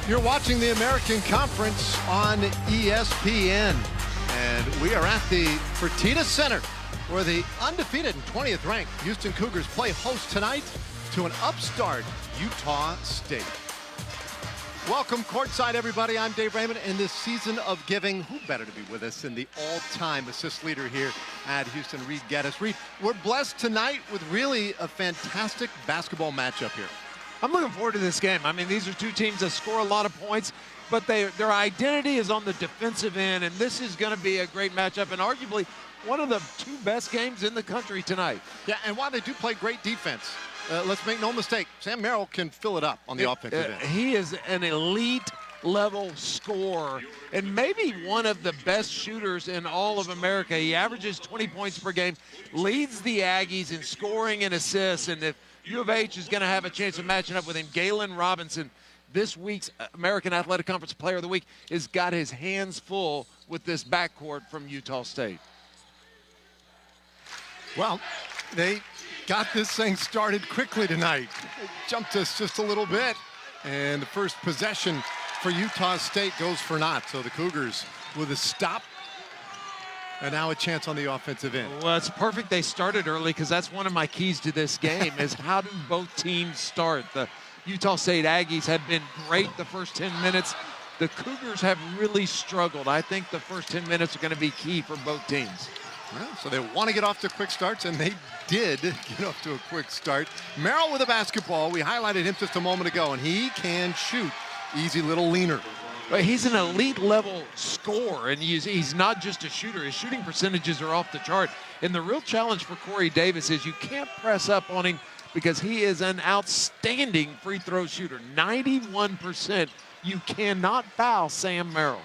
You're watching the American Conference on ESPN. And we are at the Fertitta Center, where the undefeated and 20th ranked Houston Cougars play host tonight to an upstart Utah State. Welcome courtside, everybody. I'm Dave Raymond. In this season of giving, who better to be with us than the all-time assist leader here at Houston, Reed Geddes. Reed, we're blessed tonight with really a fantastic basketball matchup here. I'm looking forward to this game. I mean, these are two teams that score a lot of points, but their identity is on the defensive end, and this is going to be a great matchup and arguably one of the two best games in the country tonight. Yeah, and while they do play great defense, let's make no mistake, Sam Merrill can fill it up on the offensive end. He is an elite level scorer and maybe one of the best shooters in all of America. He averages 20 points per game, leads the Aggies in scoring and assists, and if U of H is going to have a chance of matching up with him, Galen Robinson, this week's American Athletic Conference Player of the Week, has got his hands full with this backcourt from Utah State. Well, they got this thing started quickly tonight. It jumped us just a little bit, and the first possession for Utah State goes for naught. So the Cougars with a stop, and now a chance on the offensive end. Well, it's perfect they started early, because that's one of my keys to this game is how do both teams start. The Utah State Aggies have been great the first 10 minutes. The Cougars have really struggled. I think the first 10 minutes are going to be key for both teams. Well, so they want to get off to quick starts, and they did get off to a quick start. Merrill with a basketball. We highlighted him just a moment ago, and he can shoot. Easy little leaner. But he's an elite level scorer, and he's not just a shooter. His shooting percentages are off the chart. And the real challenge for Corey Davis is you can't press up on him because he is an outstanding free throw shooter. 91%. You cannot foul Sam Merrill.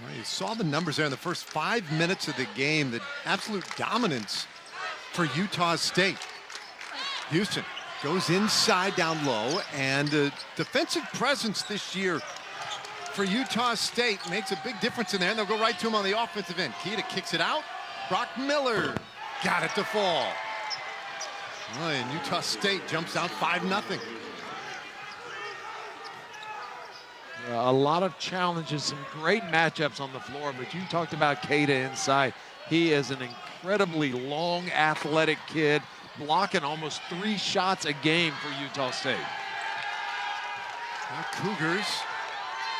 Well, you saw the numbers there in the first 5 minutes of the game, the absolute dominance for Utah State. Houston goes inside down low, and the defensive presence this year for Utah State makes a big difference in there, and they'll go right to him on the offensive end. Keita kicks it out. Brock Miller got it to fall. Well, and Utah State jumps out 5-0. A lot of challenges, some great matchups on the floor, but you talked about Keita inside. He is an incredibly long, athletic kid, blocking almost 3 shots a game for Utah State. Well, Cougars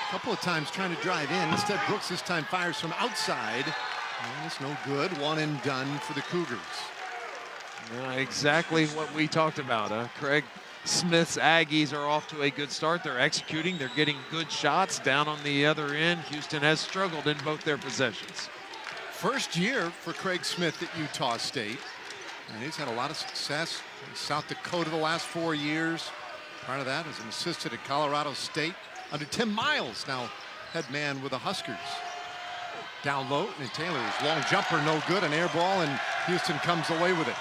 a couple of times trying to drive in. Instead, Brooks this time fires from outside. And it's no good. One and done for the Cougars. Exactly what we talked about. Craig Smith's Aggies are off to a good start. They're executing. They're getting good shots down on the other end. Houston has struggled in both their possessions. First year for Craig Smith at Utah State. And he's had a lot of success in South Dakota the last 4 years. Part of that as an assistant at Colorado State under Tim Miles, now head man with the Huskers. Down low, and Taylor's long jumper, no good, an air ball, and Houston comes away with it.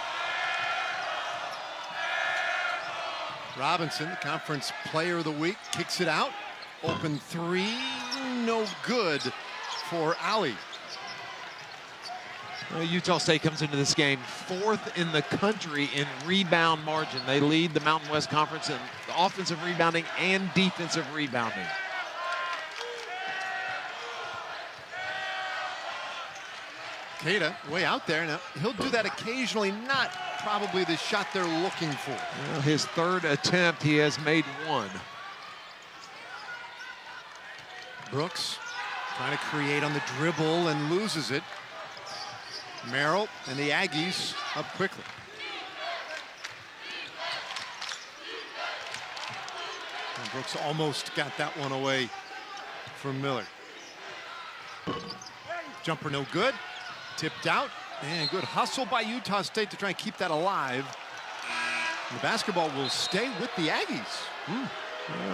Robinson, the conference player of the week, kicks it out. Open 3, no good for Ali. Well, Utah State comes into this game 4th in the country in rebound margin. They lead the Mountain West Conference in offensive rebounding and defensive rebounding. Keita way out there. Now, he'll do that occasionally, not probably the shot they're looking for. Well, his 3rd attempt, he has made 1. Brooks trying to create on the dribble and loses it. Merrill and the Aggies up quickly. And Brooks almost got that one away from Miller. Jumper no good. Tipped out. And good hustle by Utah State to try and keep that alive. And the basketball will stay with the Aggies.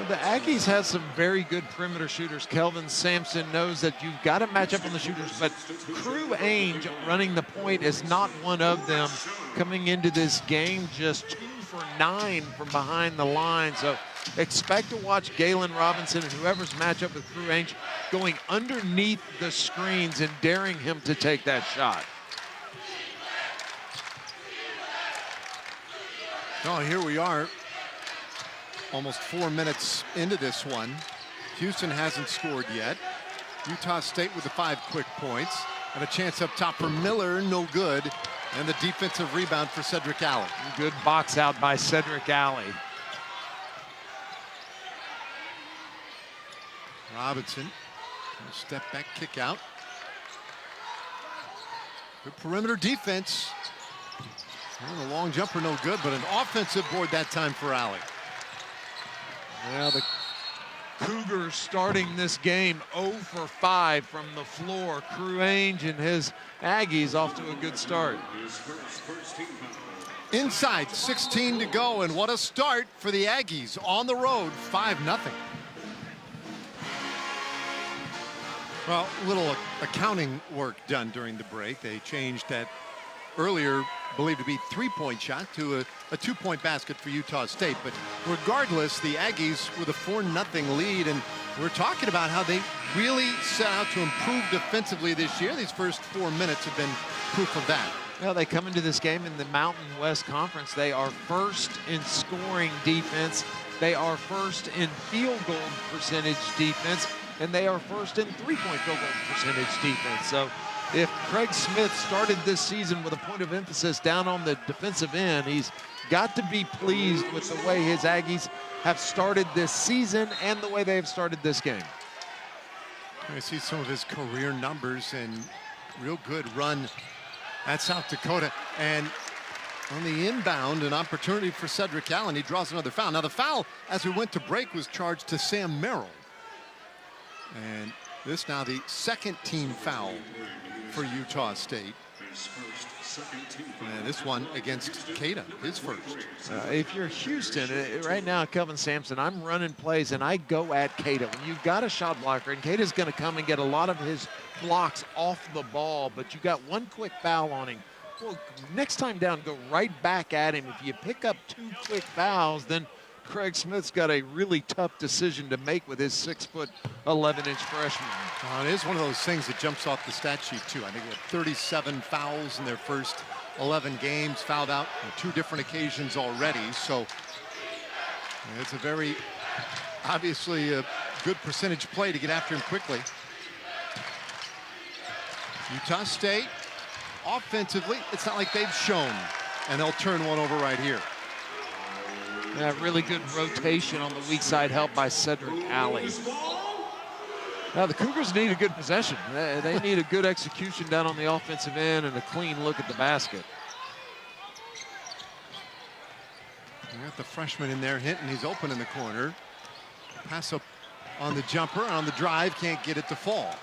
The Aggies have some very good perimeter shooters. Kelvin Sampson knows that you've got to match up on the shooters, but Crew Ainge running the point is not one of them. Coming into this game, just 2 for 9 from behind the line. So expect to watch Galen Robinson and whoever's match up with Crew Ainge going underneath the screens and daring him to take that shot. Oh, here we are. Almost 4 minutes into this one. Houston hasn't scored yet. Utah State with the 5 quick points. And a chance up top for Miller, no good. And the defensive rebound for Cedric Alley. Good box out by Cedric Alley. Robinson, step back kick out. Good perimeter defense. Well, the long jumper no good, but an offensive board that time for Alley. Well, the Cougars starting this game 0 for 5 from the floor. Crew Ainge and his Aggies off to a good start. Inside, 16 to go, and what a start for the Aggies on the road, 5-0. Well, little accounting work done during the break. They changed that earlier believed to be 3-point shot to a 2-point basket for Utah State. But regardless, the Aggies with a 4-0 lead, and we're talking about how they really set out to improve defensively this year. These first 4 minutes have been proof of that. Well, they come into this game in the Mountain West Conference. They are first in scoring defense. They are first in field goal percentage defense. And they are first in 3-point field goal percentage defense. So if Craig Smith started this season with a point of emphasis down on the defensive end, he's got to be pleased with the way his Aggies have started this season and the way they have started this game. I see some of his career numbers and real good run at South Dakota. And on the inbound, an opportunity for Cedric Allen. He draws another foul. Now the foul, as we went to break, was charged to Sam Merrill. And this now the second team foul for Utah State. And this one against Keita, his first. If you're Houston, right now, Kelvin Sampson, I'm running plays and I go at Keita. When you've got a shot blocker, and Keita's going to come and get a lot of his blocks off the ball, but you got one quick foul on him. Well, next time down, go right back at him. If you pick up 2 quick fouls, then Craig Smith's got a really tough decision to make with his 6'11" freshman. It is one of those things that jumps off the stat sheet too. I think they had 37 fouls in their first 11 games, fouled out on 2 different occasions already. So it's a very, obviously, a good percentage play to get after him quickly. Utah State, offensively, it's not like they've shown, and they'll turn one over right here. Yeah, really good rotation on the weak side, helped by Cedric Alley. Now the Cougars need a good possession. They need a good execution down on the offensive end and a clean look at the basket. You got the freshman in there hitting. He's open in the corner. Pass up on the jumper, on the drive, can't get it to fall.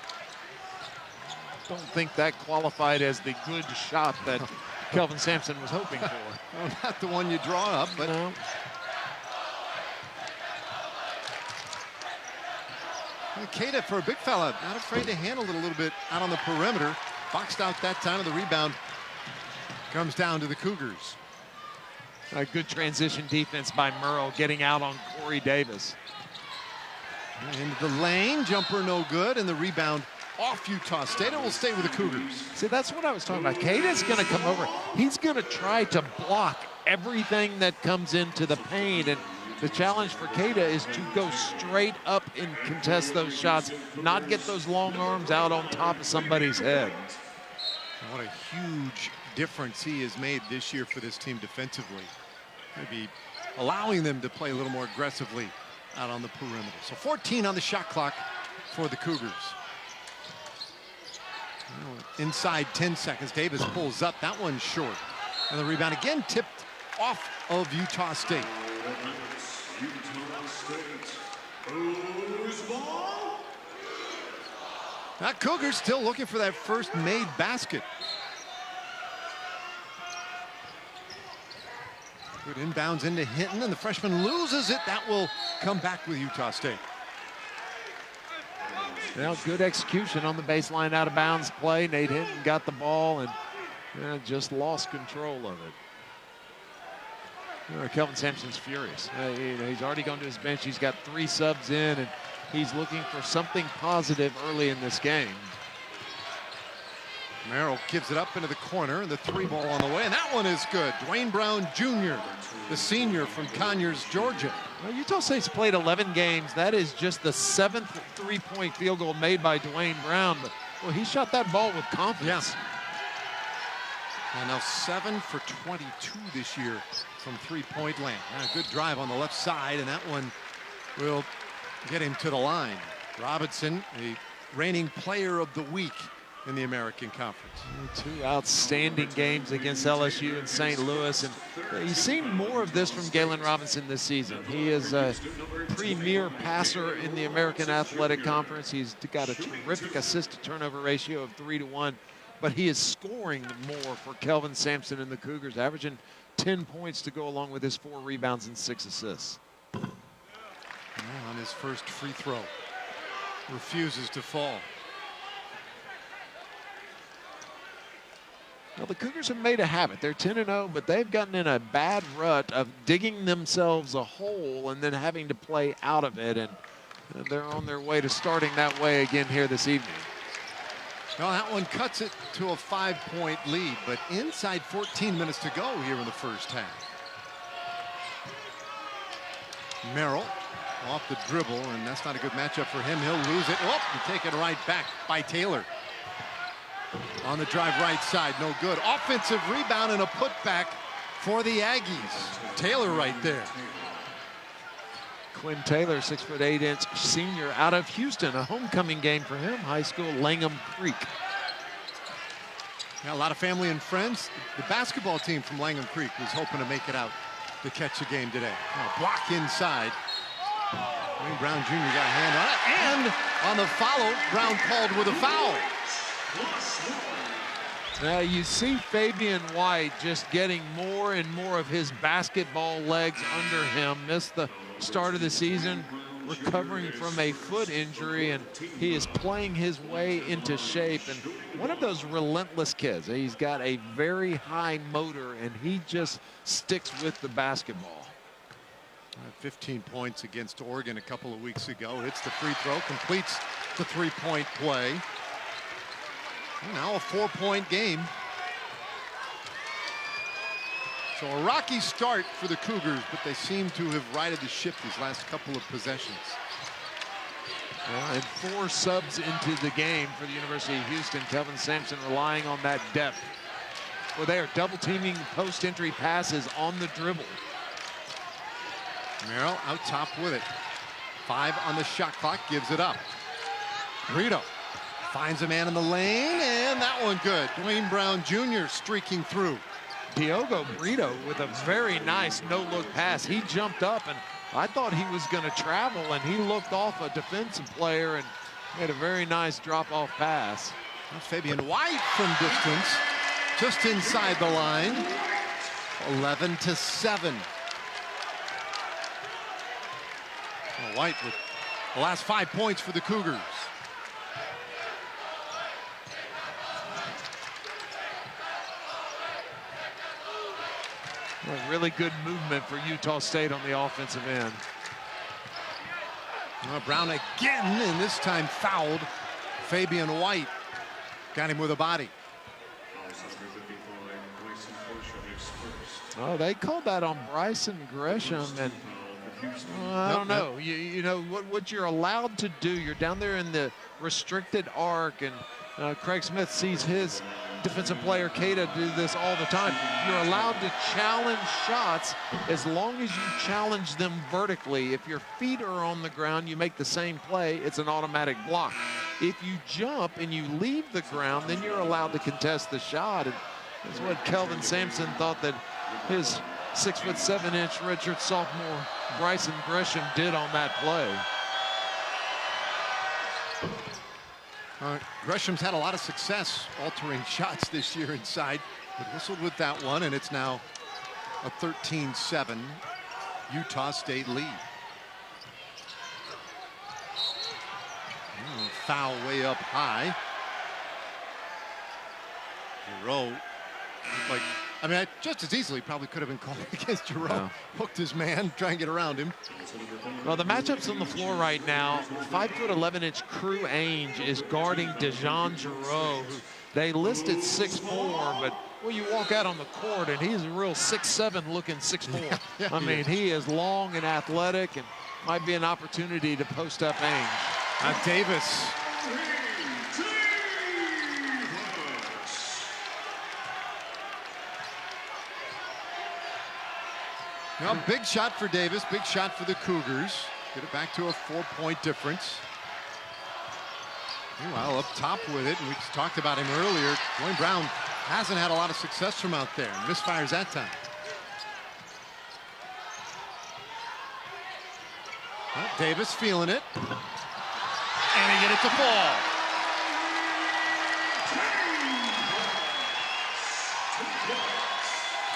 Don't think that qualified as the good shot that Kelvin Sampson was hoping for. Well, not the one you draw up, but no. Keita, for a big fella, not afraid to handle it a little bit out on the perimeter. Boxed out that time, and the rebound comes down to the Cougars. A good transition defense by Merle, getting out on Corey Davis. Into the lane, jumper no good, and the rebound off Utah State. It will stay with the Cougars. See, that's what I was talking about. Keita's going to come over. He's going to try to block everything that comes into the paint, and the challenge for Keita is to go straight up and contest those shots, not get those long arms out on top of somebody's head. What a huge difference he has made this year for this team defensively. Maybe allowing them to play a little more aggressively out on the perimeter. So 14 on the shot clock for the Cougars. Inside 10 seconds, Davis pulls up. That one's short. And the rebound again tipped off of Utah State. Now Cougars still looking for that first made basket. Good inbounds into Hinton, and the freshman loses it. That will come back with Utah State. Well, good execution on the baseline out of bounds play. Nate Hinton got the ball and just lost control of it. Kelvin Sampson's furious. He's already gone to his bench. He's got 3 subs in, and he's looking for something positive early in this game. Merrill gives it up into the corner, and the 3-ball on the way, and that one is good. Dwayne Brown Jr., the senior from Conyers, Georgia. Well, Utah State's played 11 games. That is just the 7th three-point field goal made by Dwayne Brown. But, well, he shot that ball with confidence. Yeah. And now 7 for 22 this year from three-point land. Now, a good drive on the left side, and that one will get him to the line. Robinson, the reigning player of the week in the American Conference. 2 outstanding games against LSU and St. Louis, and you've seen more of this from Galen Robinson this season. He is a premier passer in the American Athletic Conference. He's got a terrific assist-to-turnover ratio of 3-to-1, but he is scoring more for Kelvin Sampson and the Cougars, averaging 10 points to go along with his 4 rebounds and 6 assists. On his first free throw, refuses to fall. Well, the Cougars have made a habit. They're 10-0, but they've gotten in a bad rut of digging themselves a hole and then having to play out of it, and they're on their way to starting that way again here this evening. Well, that one cuts it to a 5-point lead, but inside 14 minutes to go here in the first half. Merrill off the dribble, and that's not a good matchup for him. He'll lose it. Oh, and take it right back by Taylor. On the drive right side, no good. Offensive rebound and a putback for the Aggies. Taylor right there. Quinn Taylor, 6'8" senior out of Houston, a homecoming game for him. High school, Langham Creek. Yeah, a lot of family and friends. The basketball team from Langham Creek was hoping to make it out to catch the game today. Block inside. Dwayne Brown Jr. got a hand on it, and on the follow, Brown called with a foul. Now you see Fabian White just getting more and more of his basketball legs under him. Missed the start of the season, recovering from a foot injury, and he is playing his way into shape. And one of those relentless kids. He's got a very high motor, and he just sticks with the basketball. 15 points against Oregon a couple of weeks ago. Hits the free throw, completes the 3-point play. Now a 4-point game. So a rocky start for the Cougars, but they seem to have righted the ship these last couple of possessions. Well, and 4 subs into the game for the University of Houston. Kelvin Sampson relying on that depth. Well, they are double teaming post-entry passes on the dribble. Merrill out top with it. 5 on the shot clock, gives it up. Brito finds a man in the lane, and that one good. Dwayne Brown Jr. streaking through. Diogo Brito with a very nice no-look pass. He jumped up, and I thought he was going to travel, and he looked off a defensive player and made a very nice drop-off pass. Fabian White from distance, just inside the line. 11-7. Well, White with the last 5 points for the Cougars. A really good movement for Utah State on the offensive end. Brown again, and this time fouled. Fabian White got him with a body. Oh, they called that on Bryson Gresham, and I don't know. You know what you're allowed to do. You're down there in the restricted arc, and Craig Smith sees his defensive player Cada do this all the time. You're allowed to challenge shots as long as you challenge them vertically. If your feet are on the ground, you make the same play, it's an automatic block. If you jump and you leave the ground, then you're allowed to contest the shot. And that's what Kelvin Sampson thought that his 6'7" redshirt sophomore Bryson Gresham did on that play. Gresham's had a lot of success altering shots this year inside, but whistled with that one, and it's now a 13-7 Utah State lead. Foul way up high. Giroux, just as easily probably could have been called against Giroux. No. Hooked his man, trying to get around him. Well, the matchups on the floor right now, 5'11" Crew Ainge is guarding DeJon Giroux, who They listed 6'4", but well, you walk out on the court and he's a real 6'7" looking 6'4". I mean, he is long and athletic, and might be an opportunity to post up Ainge. Davis. Well, big shot for Davis, big shot for the Cougars. Get it back to a 4-point difference. Meanwhile, up top with it, and we just talked about him earlier, Dwayne Brown hasn't had a lot of success from out there. Misfires that time. Well, Davis feeling it. And he get it to fall.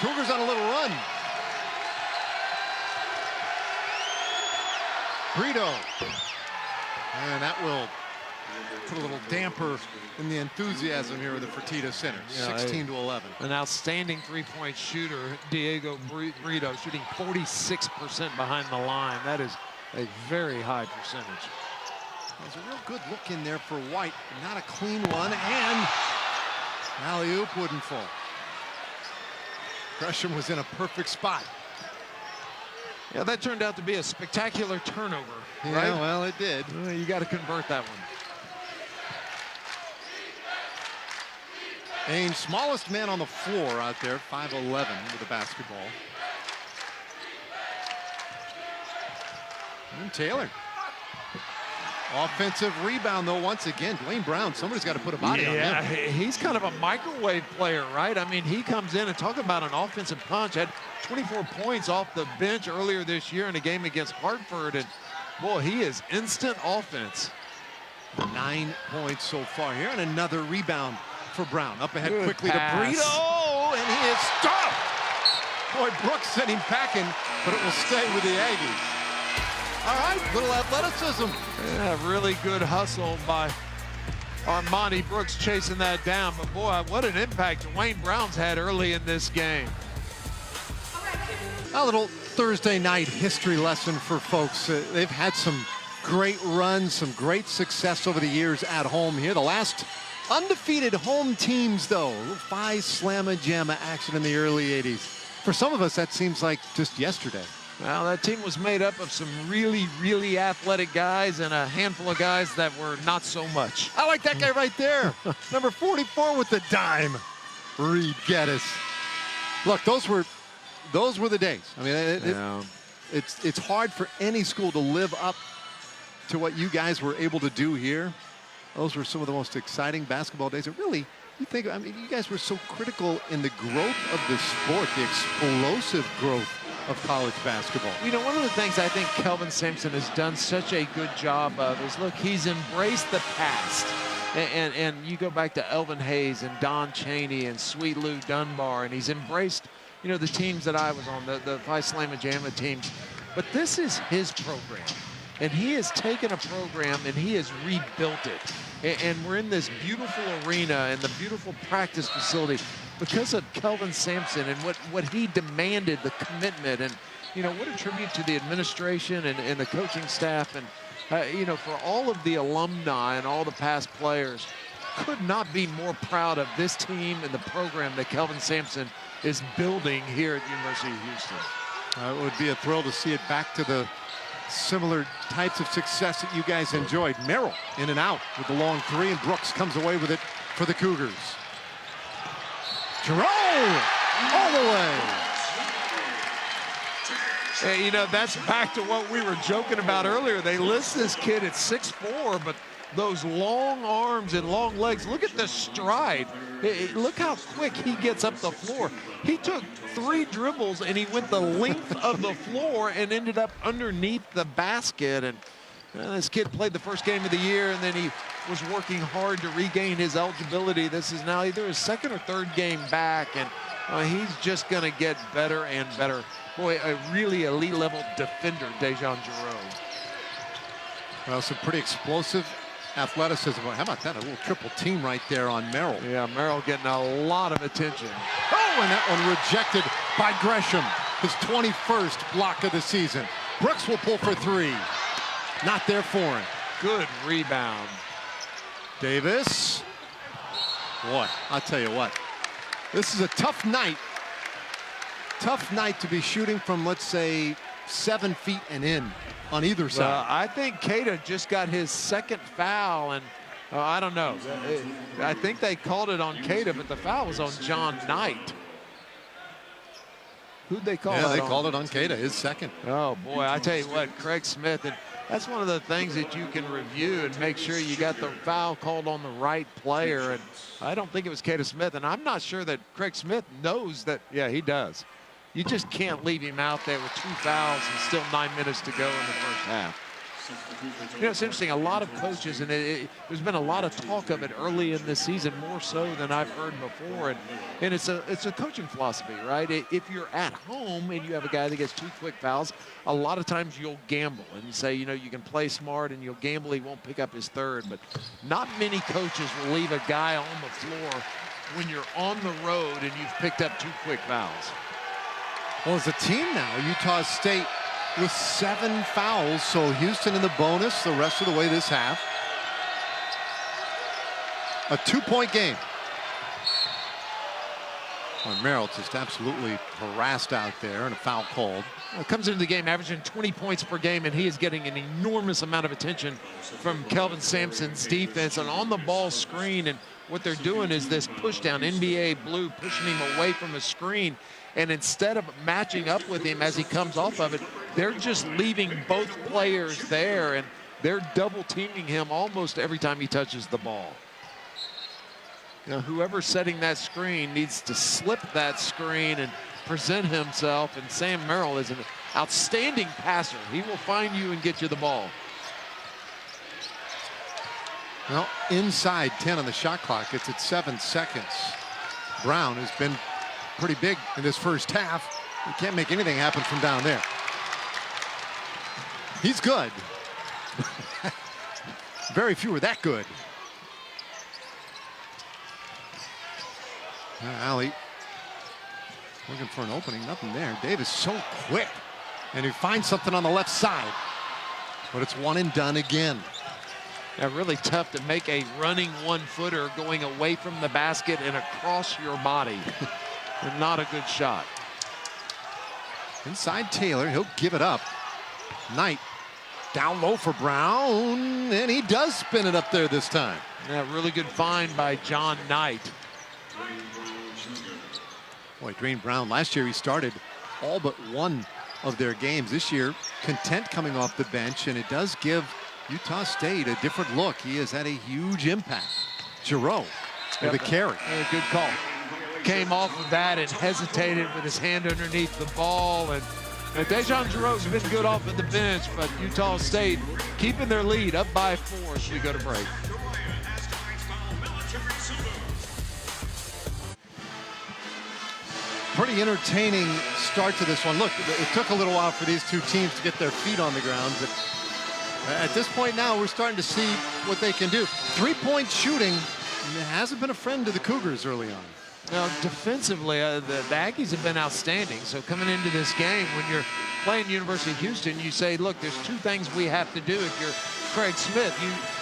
Cougars on a little run. Brito. And that will put a little damper in the enthusiasm here with the Fertitta Center. 16-11. An outstanding three-point shooter, Diego Brito, shooting 46% behind the line. That is a very high percentage. There's a real good look in there for White. Not a clean one, and alley-oop wouldn't fall. Gresham was in a perfect spot. Yeah, that turned out to be a spectacular turnover. Yeah, right? well, it did. You got to convert that one. Ainge, smallest man on the floor out there, 5'11" with the basketball. And Taylor. Offensive rebound, though, once again. Dwayne Brown, somebody's got to put a body on him. Yeah, he's kind of a microwave player, right? I mean, he comes in and talk about an offensive punch. Had 24 points off the bench earlier this year in a game against Hartford. And, boy, he is instant offense. 9 points so far here, and another rebound for Brown. Up ahead quickly pass. to Brito, and he is stopped. Boy, Brooks sent him packing, but it will stay with the Aggies. All right, little athleticism. Yeah, really good hustle by Armani Brooks chasing that down. But boy, what an impact Dwayne Brown's had early in this game. A little Thursday night history lesson for folks. They've had some great runs, some great success over the years at home here. The last undefeated home teams, though. A little Phi Slamma Jamma action in the early 80s. For some of us, that seems like just yesterday. Well, that team was made up of some really, really athletic guys and a handful of guys that were not so much. I like that guy right there. Number 44 with the dime. Reed Geddes. Look, those were the days. I mean, it's hard for any school to live up to what you guys were able to do here. Those were some of the most exciting basketball days. And really, you think, I mean, you guys were so critical in the growth of the sport, the explosive growth of college basketball. You know, one of the things I think Kelvin Sampson has done such a good job of is, look, he's embraced the past. And you go back to Elvin Hayes and Don Chaney and Sweet Lou Dunbar, and he's embraced, you know, the teams that I was on, the Phi Slamma Jamma teams. But this is his program. And he has taken a program and he has rebuilt it. And we're in this beautiful arena and the beautiful practice facility because of Kelvin Sampson and what he demanded, the commitment. And, you know, what a tribute to the administration and the coaching staff. And, you know, for all of the alumni and all the past players, could not be more proud of this team and the program that Kelvin Sampson is building here at the University of Houston. It would be a thrill to see it back to the similar types of success that you guys enjoyed. Merrill in and out with the long three, and Brooks comes away with it for the Cougars. Jerome all the way. Hey, you know, that's back to what we were joking about earlier. They list this kid at 6'4", but those long arms and long legs. Look at the stride. Look how quick he gets up the floor. He took 3 dribbles and he went the length of the floor and ended up underneath the basket. And this kid played the first game of the year, and then he was working hard to regain his eligibility. This is now either his second or third game back, and he's just going to get better and better. Boy, a really elite level defender, Dejan Jerome. Well, some pretty explosive athleticism. How about that? A little triple team right there on Merrill. Yeah, Merrill getting a lot of attention. Oh, and that one rejected by Gresham. His 21st block of the season. Brooks will pull for 3. Not there for him. Good rebound. Davis. Boy, I'll tell you what. This is a tough night. Tough night to be shooting from, let's say, 7 feet and in on either side. Well, I think Keita just got his second foul, and I don't know. I think they called it on Keita, but the foul was on John Knight. Who'd they call it on? Yeah, they called it on Keita, his second. Oh, boy, I tell you what, Craig Smith, and that's one of the things that you can review and make sure you got the foul called on the right player. And I don't think it was Keita Smith, and I'm not sure that Craig Smith knows that. Yeah, he does. You just can't leave him out there with 2 fouls and still 9 minutes to go in the first half. You know, it's interesting. A lot of coaches, and there's been a lot of talk of it early in this season, more so than I've heard before. And it's a coaching philosophy, right? If you're at home and you have a guy that gets 2 quick fouls, a lot of times you'll gamble and you say, you know, you can play smart and you'll gamble he won't pick up his third. But not many coaches will leave a guy on the floor when you're on the road and you've picked up 2 quick fouls. Well, as a team now, Utah State with 7 fouls, so Houston in the bonus the rest of the way this half. A 2-point game. Well, Merrill just absolutely harassed out there and a foul called. Well, comes into the game averaging 20 points per game, and he is getting an enormous amount of attention from Kelvin Sampson's defense. And on the ball screen, and what they're doing is this push down, NBA blue, pushing him away from a screen. And instead of matching up with him as he comes off of it, they're just leaving both players there, and they're double teaming him almost every time he touches the ball. You know, whoever's setting that screen needs to slip that screen and present himself, and Sam Merrill is an outstanding passer. He will find you and get you the ball. Well, inside 10 on the shot clock. It's at 7 seconds. Brown has been pretty big in this first half. He can't make anything happen from down there. He's good. Very few are that good. Alley looking for an opening, nothing there. Davis so quick, and he finds something on the left side, but it's one and done again. Yeah, really tough to make a running 1-footer going away from the basket and across your body. And not a good shot. Inside Taylor, he'll give it up. Knight down low for Brown, and he does spin it up there this time. Yeah, really good find by John Knight. Boy, Dwayne Brown, last year he started all but one of their games. This year, content coming off the bench, and it does give Utah State a different look. He has had a huge impact. Giroux with a carry. Yeah, good call. Came off of that and hesitated with his hand underneath the ball. And Dejan Giroux's been good off of the bench, but Utah State keeping their lead up by 4 as we go to break. Pretty entertaining start to this one. Look, it took a little while for these two teams to get their feet on the ground, but at this point now we're starting to see what they can do. 3-point shooting hasn't been a friend to the Cougars early on. Now, defensively, the Aggies have been outstanding. So coming into this game, when you're playing University of Houston, you say, look, there's 2 things we have to do. If you're Craig Smith,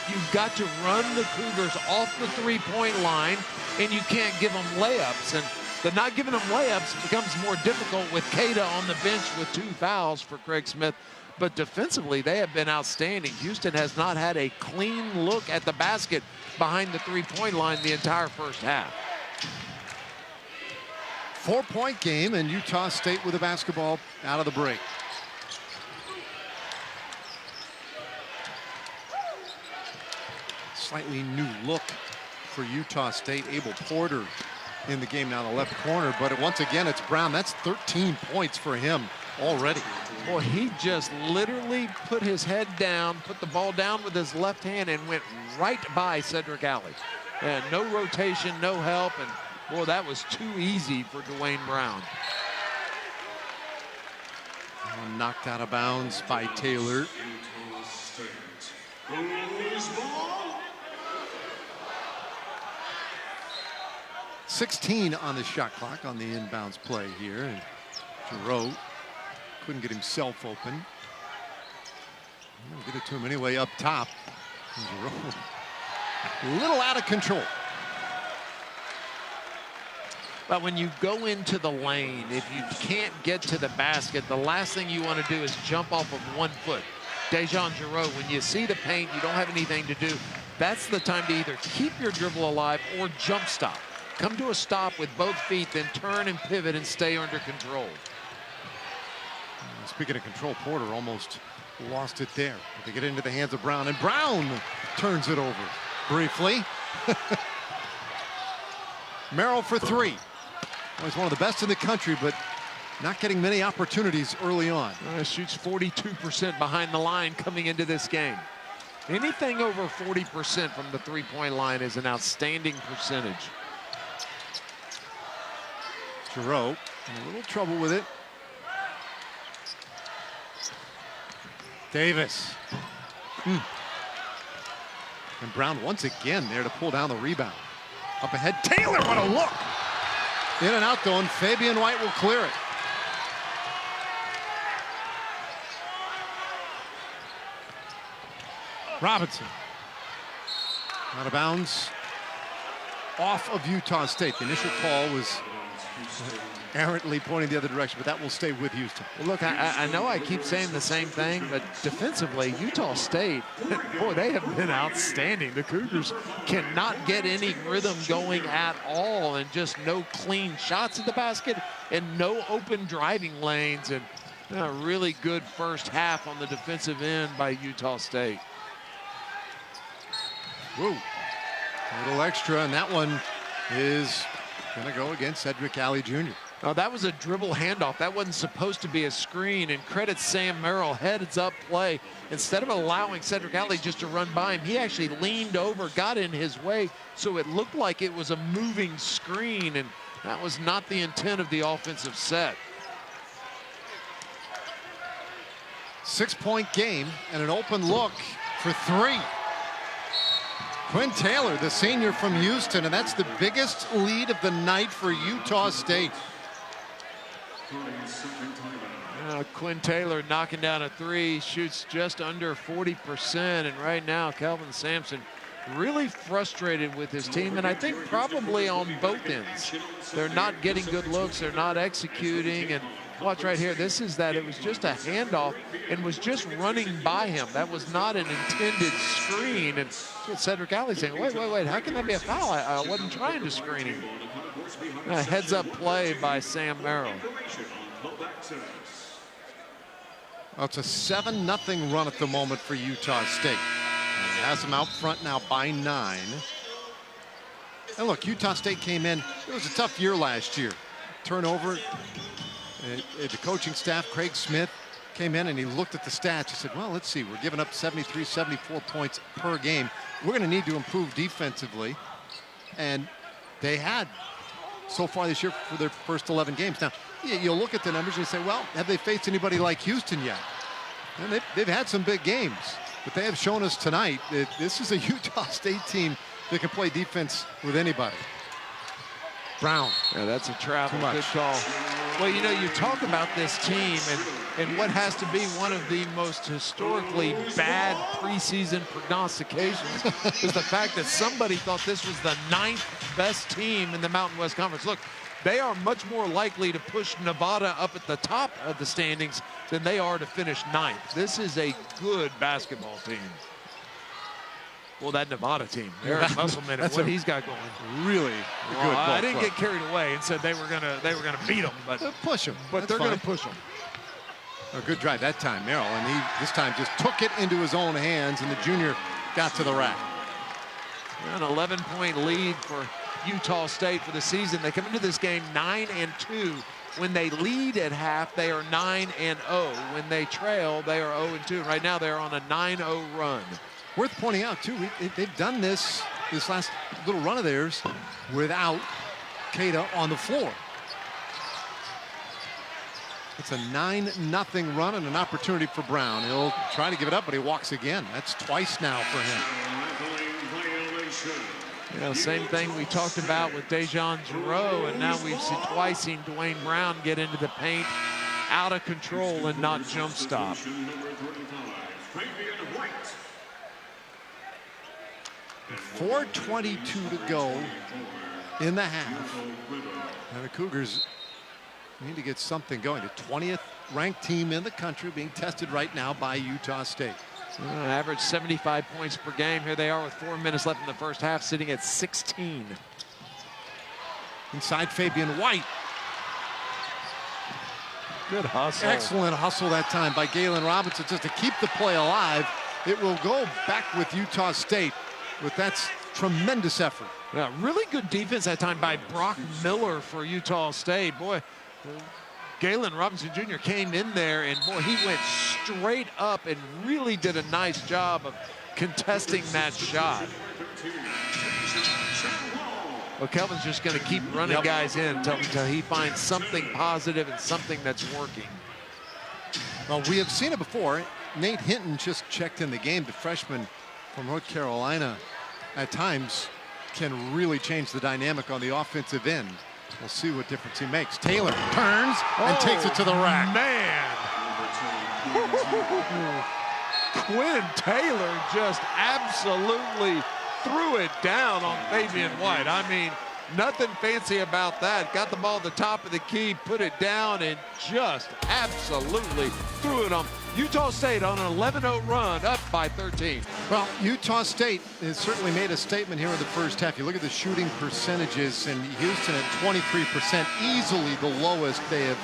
you've got to run the Cougars off the 3-point line, and you can't give them layups. And the not giving them layups becomes more difficult with Keita on the bench with 2 fouls for Craig Smith. But defensively, they have been outstanding. Houston has not had a clean look at the basket behind the 3-point line the entire first half. 4-point game, and Utah State with the basketball out of the break. Slightly new look for Utah State. Abel Porter in the game now in the left corner, but once again it's Brown. That's 13 points for him already. Boy, he just literally put his head down, put the ball down with his left hand, and went right by Cedric Alley. And no rotation, no help, and boy, that was too easy for Dwayne Brown. Knocked out of bounds by Taylor. 16 on the shot clock on the inbounds play here. And Giroux couldn't get himself open. Get it to him anyway up top. Giroux, a little out of control. But when you go into the lane, if you can't get to the basket, the last thing you want to do is jump off of 1 foot. Dejan Giroux, when you see the paint, you don't have anything to do. That's the time to either keep your dribble alive or jump stop. Come to a stop with both feet, then turn and pivot and stay under control. Speaking of control, Porter almost lost it there. They get into the hands of Brown, and Brown turns it over briefly. Merrill for 3. Well, he's one of the best in the country, but not getting many opportunities early on. Shoots 42% behind the line coming into this game. Anything over 40% from the three-point line is an outstanding percentage. Giroux in a little trouble with it. Davis. And Brown once again there to pull down the rebound. Up ahead, Taylor, what a look! In and out though, and Fabian White will clear it. Robinson. Out of bounds. Off of Utah State. The initial call was errantly pointing the other direction, but that will stay with Houston. Well, look, I know I keep saying the same thing, but defensively, Utah State, boy, they have been outstanding. The Cougars cannot get any rhythm going at all, and just no clean shots at the basket and no open driving lanes, and a really good first half on the defensive end by Utah State. Whoa. A little extra, and that one is going to go against Cedric Alley Jr. Now, that was a dribble handoff. That wasn't supposed to be a screen, and credit Sam Merrill, heads up play. Instead of allowing Cedric Alley just to run by him, he actually leaned over, got in his way, so it looked like it was a moving screen, and that was not the intent of the offensive set. 6-point game and an open look for 3. Quinn Taylor, the senior from Houston, and that's the biggest lead of the night for Utah State. Quinn Taylor knocking down a 3, shoots just under 40%, and right now Kelvin Sampson really frustrated with his team, and I think probably on both ends. They're not getting good looks, they're not executing, and watch right here, this is that it was just a handoff and was just running by him. That was not an intended screen, and Cedric Alley saying, wait, how can that be a foul? I wasn't trying to screen him. Heads up play by Sam Merrill. Well, it's a 7-0 run at the moment for Utah State. And has them out front now by 9. And look, Utah State came in. It was a tough year last year. Turnover. The coaching staff, Craig Smith, came in and he looked at the stats. He said, well, let's see. We're giving up 73, 74 points per game. We're going to need to improve defensively. And they had so far this year for their first 11 games. Now, you'll look at the numbers and you say, well, have they faced anybody like Houston yet? And they've had some big games, but they have shown us tonight that this is a Utah State team that can play defense with anybody. Brown. Yeah, that's a travel. Good call. Well, you know, you talk about this team and what has to be one of the most historically bad preseason prognostications is the fact that somebody thought this was the 9th best team in the Mountain West Conference. Look, they are much more likely to push Nevada up at the top of the standings than they are to finish 9th. This is a good basketball team. Well, that Nevada team, Eric Musselman, and what he's got going. Really good ball I didn't club. get carried away and said they were gonna beat them, but push them. But they're gonna push them. A good drive that time, Merrill, and he this time just took it into his own hands, and the junior got to the rack. An 11-point lead for Utah State for the season. They come into this game 9-2. When they lead at half, they are 9-0. When they trail, they are 0-2. Right now, they're on a 9-0 run. Worth pointing out, too, they've done this last little run of theirs without Keita on the floor. It's a 9-0 run and an opportunity for Brown. He'll try to give it up, but he walks again. That's twice now for him. You know, same thing we talked about with Dejan Giroux, and now we've twice seen Dwayne Brown get into the paint out of control and not jump stop. 4:22 to go in the half. And the Cougars need to get something going. The 20th ranked team in the country being tested right now by Utah State. Average 75 points per game. Here they are with 4 minutes left in the first half, sitting at 16. Inside Fabian White. Good hustle. Excellent hustle that time by Galen Robinson just to keep the play alive. It will go back with Utah State with that tremendous effort. Yeah, really good defense that time by Brock Miller for Utah State. Boy, Galen Robinson Jr. came in there, and boy, he went straight up and really did a nice job of contesting that shot. Well, Kelvin's just going to keep running guys in until he finds something positive and something that's working. Well, we have seen it before. Nate Hinton just checked in the game. The freshman from North Carolina at times can really change the dynamic on the offensive end. We'll see what difference he makes. Taylor turns and takes it to the rack. Man. Quinn Taylor just absolutely threw it down on Fabian White. I mean, nothing fancy about that. Got the ball at the top of the key, put it down, and just absolutely threw it on. Utah State on an 11-0 run, up by 13. Well, Utah State has certainly made a statement here in the first half. You look at the shooting percentages, and Houston at 23%, easily the lowest they have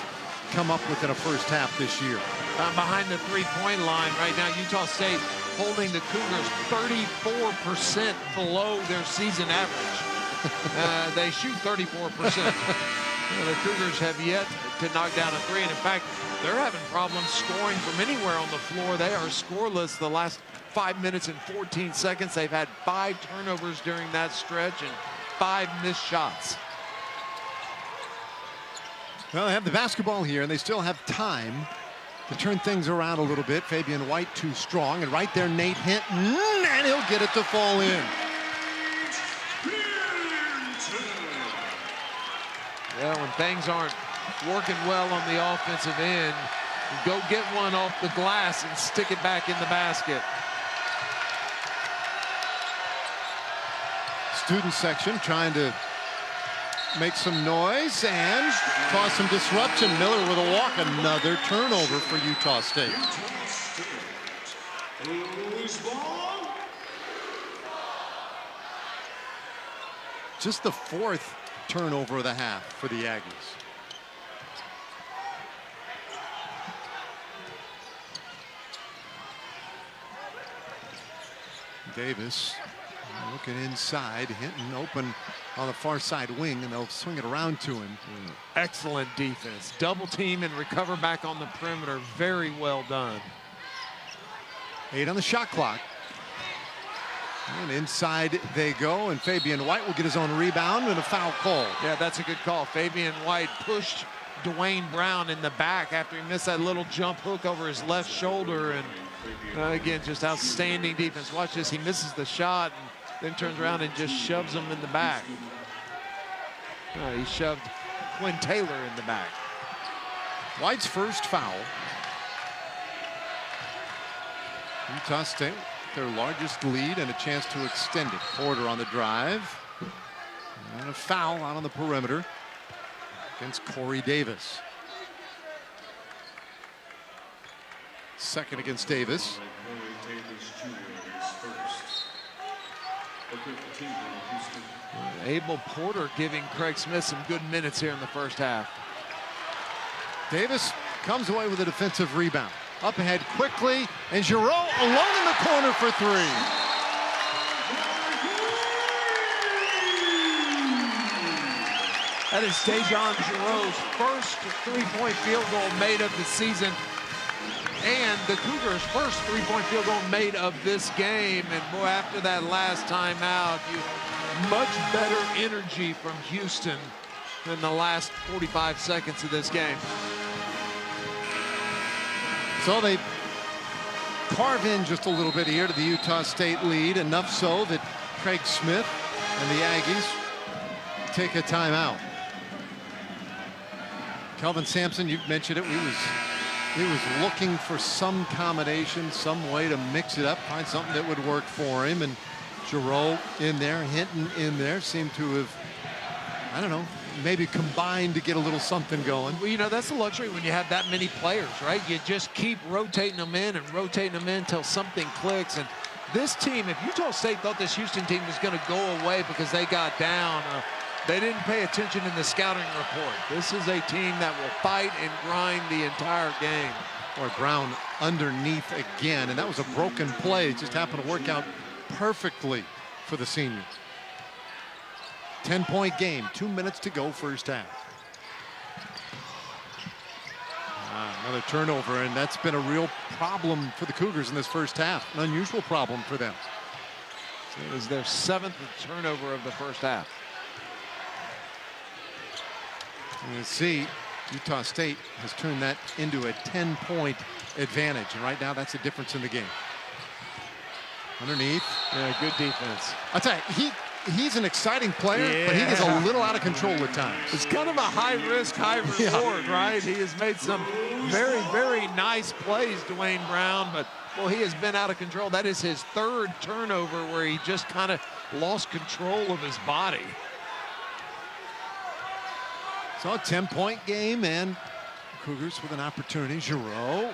come up with in a first half this year. Behind the three-point line right now, Utah State holding the Cougars 34% below their season average. They shoot 34%. The Cougars have yet to knock down a three, and in fact, they're having problems scoring from anywhere on the floor. They are scoreless the last 5 minutes and 14 seconds. They've had 5 turnovers during that stretch and 5 missed shots. Well, they have the basketball here, and they still have time to turn things around a little bit. Fabian White too strong, and right there Nate Hinton, and he'll get it to fall in. Yeah, when things aren't working well on the offensive end, go get one off the glass and stick it back in the basket. Student section trying to make some noise and cause some disruption. Miller with a walk, another turnover for Utah State. Just the 4th turnover of the half for the Aggies. Davis looking inside. Hinton open on the far side wing, and they'll swing it around to him. Excellent defense. Double team and recover back on the perimeter. Very well done. 8 on the shot clock. And inside they go, and Fabian White will get his own rebound and a foul call. Yeah, that's a good call. Fabian White pushed Dwayne Brown in the back after he missed that little jump hook over his left shoulder. And again, just outstanding defense. Watch this. He misses the shot and then turns around and just shoves him in the back. He shoved Quinn Taylor in the back. White's first foul. Utah State, their largest lead and a chance to extend it. Porter on the drive. And a foul out on the perimeter against Corey Davis. Second against Davis. Abel Porter giving Craig Smith some good minutes here in the first half. Davis comes away with a defensive rebound. Up ahead quickly, and Giroux alone in the corner for 3. That is Dejan Giroux's first three-point field goal made of the season, and the Cougars' first three-point field goal made of this game. And boy, after that last timeout, much better energy from Houston than the last 45 seconds of this game. So they carve in just a little bit here to the Utah State lead, enough so that Craig Smith and the Aggies take a timeout. Kelvin Sampson, you mentioned it, he was looking for some combination, some way to mix it up, find something that would work for him, and Giroux in there, Hinton in there, seemed to have I don't know, maybe combine to get a little something going. Well, you know, that's the luxury when you have that many players, right? You just keep rotating them in and rotating them in until something clicks. And this team, if Utah State thought this Houston team was going to go away because they got down, they didn't pay attention in the scouting report. This is a team that will fight and grind the entire game. Boy, Brown underneath again, and that was a broken play. It just happened to work out perfectly for the senior. 10-point game, 2 minutes to go, first half. Another turnover, and that's been a real problem for the Cougars in this first half. An unusual problem for them. So it was their 7th turnover of the first half. You see, Utah State has turned that into a 10-point advantage, and right now that's the difference in the game. Underneath. Yeah, good defense. I'll tell you, he's an exciting player, but he gets a little out of control at times. It's kind of a high-risk, high-reward, right? He has made some very, very nice plays, Dwayne Brown, but, well, he has been out of control. That is his 3rd turnover where he just kind of lost control of his body. So a 10-point game, and Cougars with an opportunity. Giroux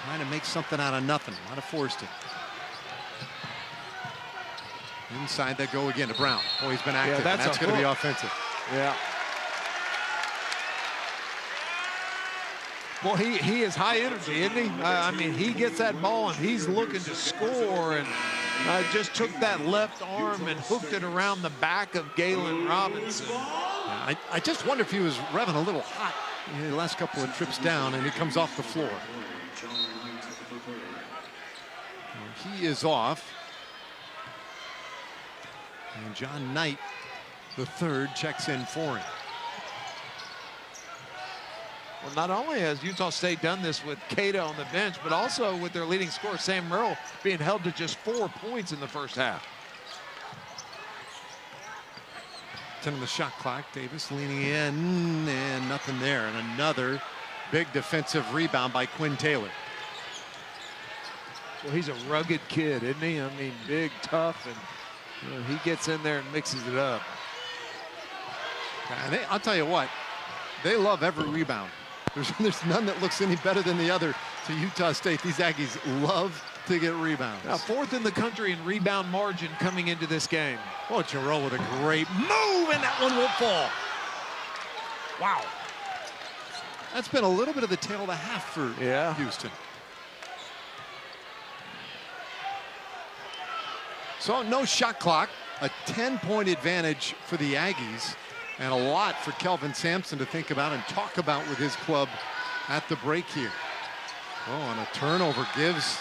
trying to make something out of nothing. Might have forced it. Inside they go again to Brown. Boy, he's been active. Yeah, that's going to be offensive. Yeah. Well, he is high energy, isn't he? I mean, he gets that ball and he's looking to score, and just took that left arm and hooked it around the back of Galen Robinson. Yeah, I just wonder if he was revving a little hot in the last couple of trips down, and he comes off the floor. He is off. And John Knight, the 3rd, checks in for him. Well, not only has Utah State done this with Cato on the bench, but also with their leading scorer, Sam Merrill, being held to just 4 points in the first half. 10 on the shot clock. Davis leaning in, and nothing there. And another big defensive rebound by Quinn Taylor. Well, he's a rugged kid, isn't he? I mean, big, tough, and you know, he gets in there and mixes it up. And I'll tell you what, they love every rebound. There's none that looks any better than the other to Utah State. These Aggies love to get rebounds. Now, 4th in the country in rebound margin coming into this game. Oh, Giroux with a great move, and that one will fall. Wow. That's been a little bit of the tail of the half for Houston. So no shot clock, a 10-point advantage for the Aggies, and a lot for Kelvin Sampson to think about and talk about with his club at the break here. Oh, and a turnover gives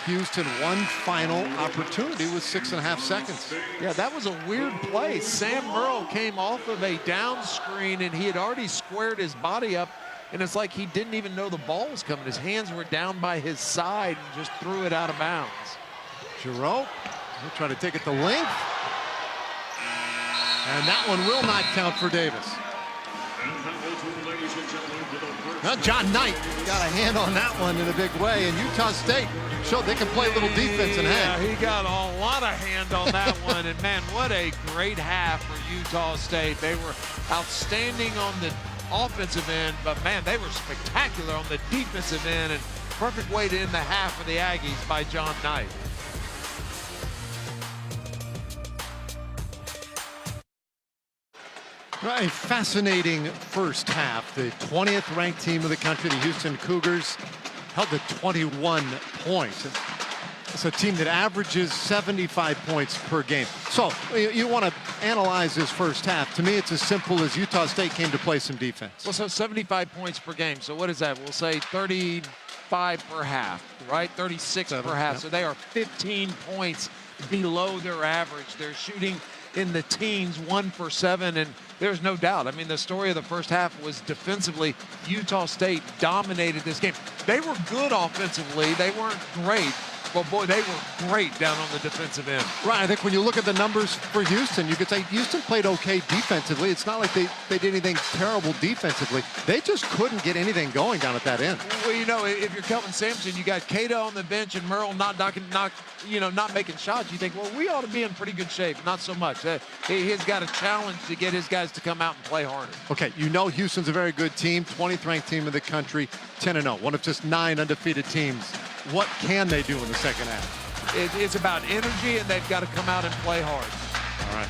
Houston one final opportunity with 6.5 seconds. Yeah, that was a weird play. Sam Merrill came off of a down screen, and he had already squared his body up, and it's like he didn't even know the ball was coming. His hands were down by his side and just threw it out of bounds. Giroux. He'll try to take it to length. And that one will not count for Davis. Now John Knight got a hand on that one in a big way, and Utah State showed they can play a little defense and hang. Yeah, he got a lot of hand on that one, and man, what a great half for Utah State. They were outstanding on the offensive end, but man, they were spectacular on the defensive end, and perfect way to end the half for the Aggies by John Knight. A fascinating first half. The 20th ranked team of the country, the Houston Cougars, held to 21 points. It's a team that averages 75 points per game. So you want to analyze this first half. To me, it's as simple as Utah State came to play some defense. Well, so 75 points per game. So what is that? We'll say 35 per half, right? 36 per half. Yep. So they are 15 points below their average. They're shooting in the teens, 1 for 7, and there's no doubt. I mean, the story of the first half was defensively. Utah State dominated this game. They were good offensively. They weren't great. Well, boy, they were great down on the defensive end. Right. I think when you look at the numbers for Houston, you could say Houston played okay defensively. It's not like they did anything terrible defensively. They just couldn't get anything going down at that end. Well, you know, if you're Kelvin Sampson, you got Cato on the bench and Merrill not making shots. You think, well, we ought to be in pretty good shape. Not so much. He's got a challenge to get his guys guys to come out and play harder. Okay, you know Houston's a very good team, 20th ranked team in the country, 10-0, one of just 9 undefeated teams. What can they do in the second half? It's about energy, and they've got to come out and play hard. All right.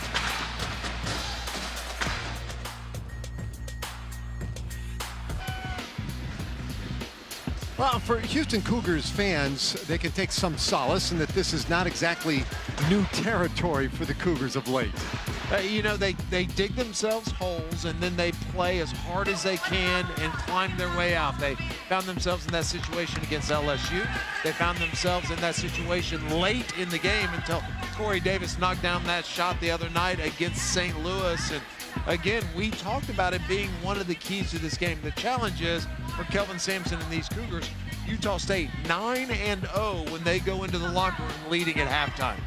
Well, for Houston Cougars fans, they can take some solace in that this is not exactly new territory for the Cougars of late. You know, they dig themselves holes, and then they play as hard as they can and climb their way out. They found themselves in that situation against LSU. They found themselves in that situation late in the game until Corey Davis knocked down that shot the other night against St. Louis. And again, we talked about it being one of the keys to this game. The challenge is for Kelvin Sampson and these Cougars, Utah State 9-0 when they go into the locker room leading at halftime.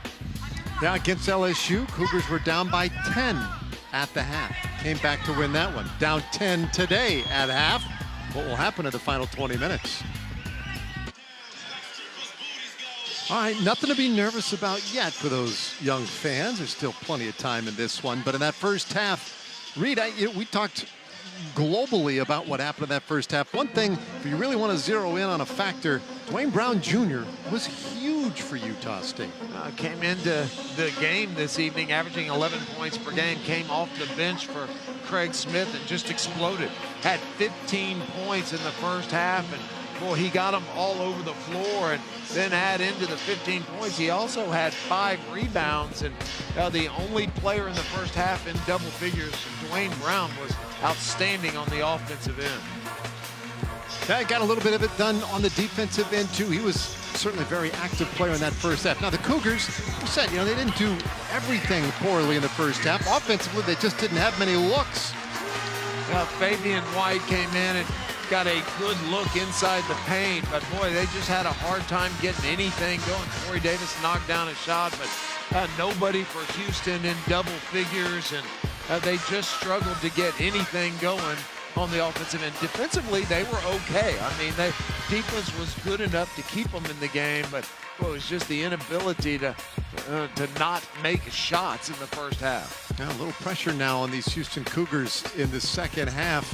Yeah, against LSU, Cougars were down by 10 at the half. Came back to win that one. Down 10 today at half. What will happen in the final 20 minutes? All right, nothing to be nervous about yet for those young fans. There's still plenty of time in this one. But in that first half, Reed, we talked globally about what happened in that first half. One thing, if you really want to zero in on a factor, Dwayne Brown Jr. was huge for Utah State. Came into the game this evening averaging 11 points per game, came off the bench for Craig Smith and just exploded. Had 15 points in the first half, and boy, he got them all over the floor. And then add into the 15 points, he also had 5 rebounds, and the only player in the first half in double figures, Dwayne Brown, was outstanding on the offensive end. Yeah, got a little bit of it done on the defensive end too. He was certainly a very active player in that first half. Now the Cougars, you said, they didn't do everything poorly in the first half. Offensively, they just didn't have many looks. Fabian White came in and got a good look inside the paint, but boy, they just had a hard time getting anything going. Corey Davis knocked down a shot, but nobody for Houston in double figures, and they just struggled to get anything going on the offensive end. Defensively, they were okay. I mean, defense was good enough to keep them in the game, but boy, it was just the inability to not make shots in the first half. Now, a little pressure now on these Houston Cougars in the second half.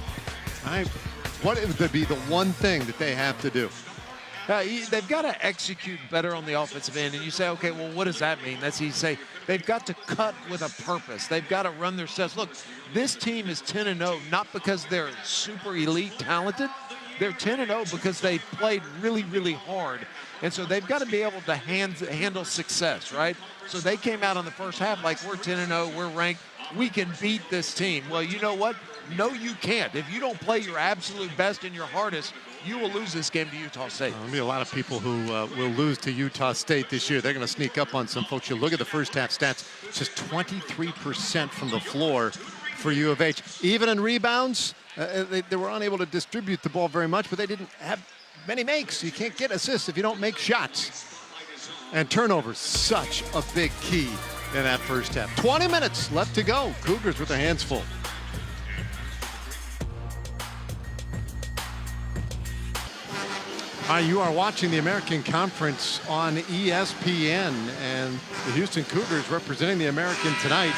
What would be the one thing that they have to do? They've got to execute better on the offensive end. And you say, okay, well, what does that mean? That's easy to say. They've got to cut with a purpose. They've got to run their sets. Look, this team is 10-0, not because they're super elite talented. They're 10-0 because they played really, really hard. And so they've got to be able to handle success, right? So they came out on the first half like, we're 10-0, we're ranked, we can beat this team. Well, you know what? No, you can't. If you don't play your absolute best and your hardest, you will lose this game to Utah State. There'll be a lot of people who will lose to Utah State this year. They're going to sneak up on some folks. You look at the first half stats, just 23% from the floor for U of H. Even in rebounds, they were unable to distribute the ball very much, but they didn't have many makes. You can't get assists if you don't make shots. And turnovers, such a big key in that first half. 20 minutes left to go. Cougars with their hands full. You are watching the American Conference on ESPN, and the Houston Cougars representing the American tonight.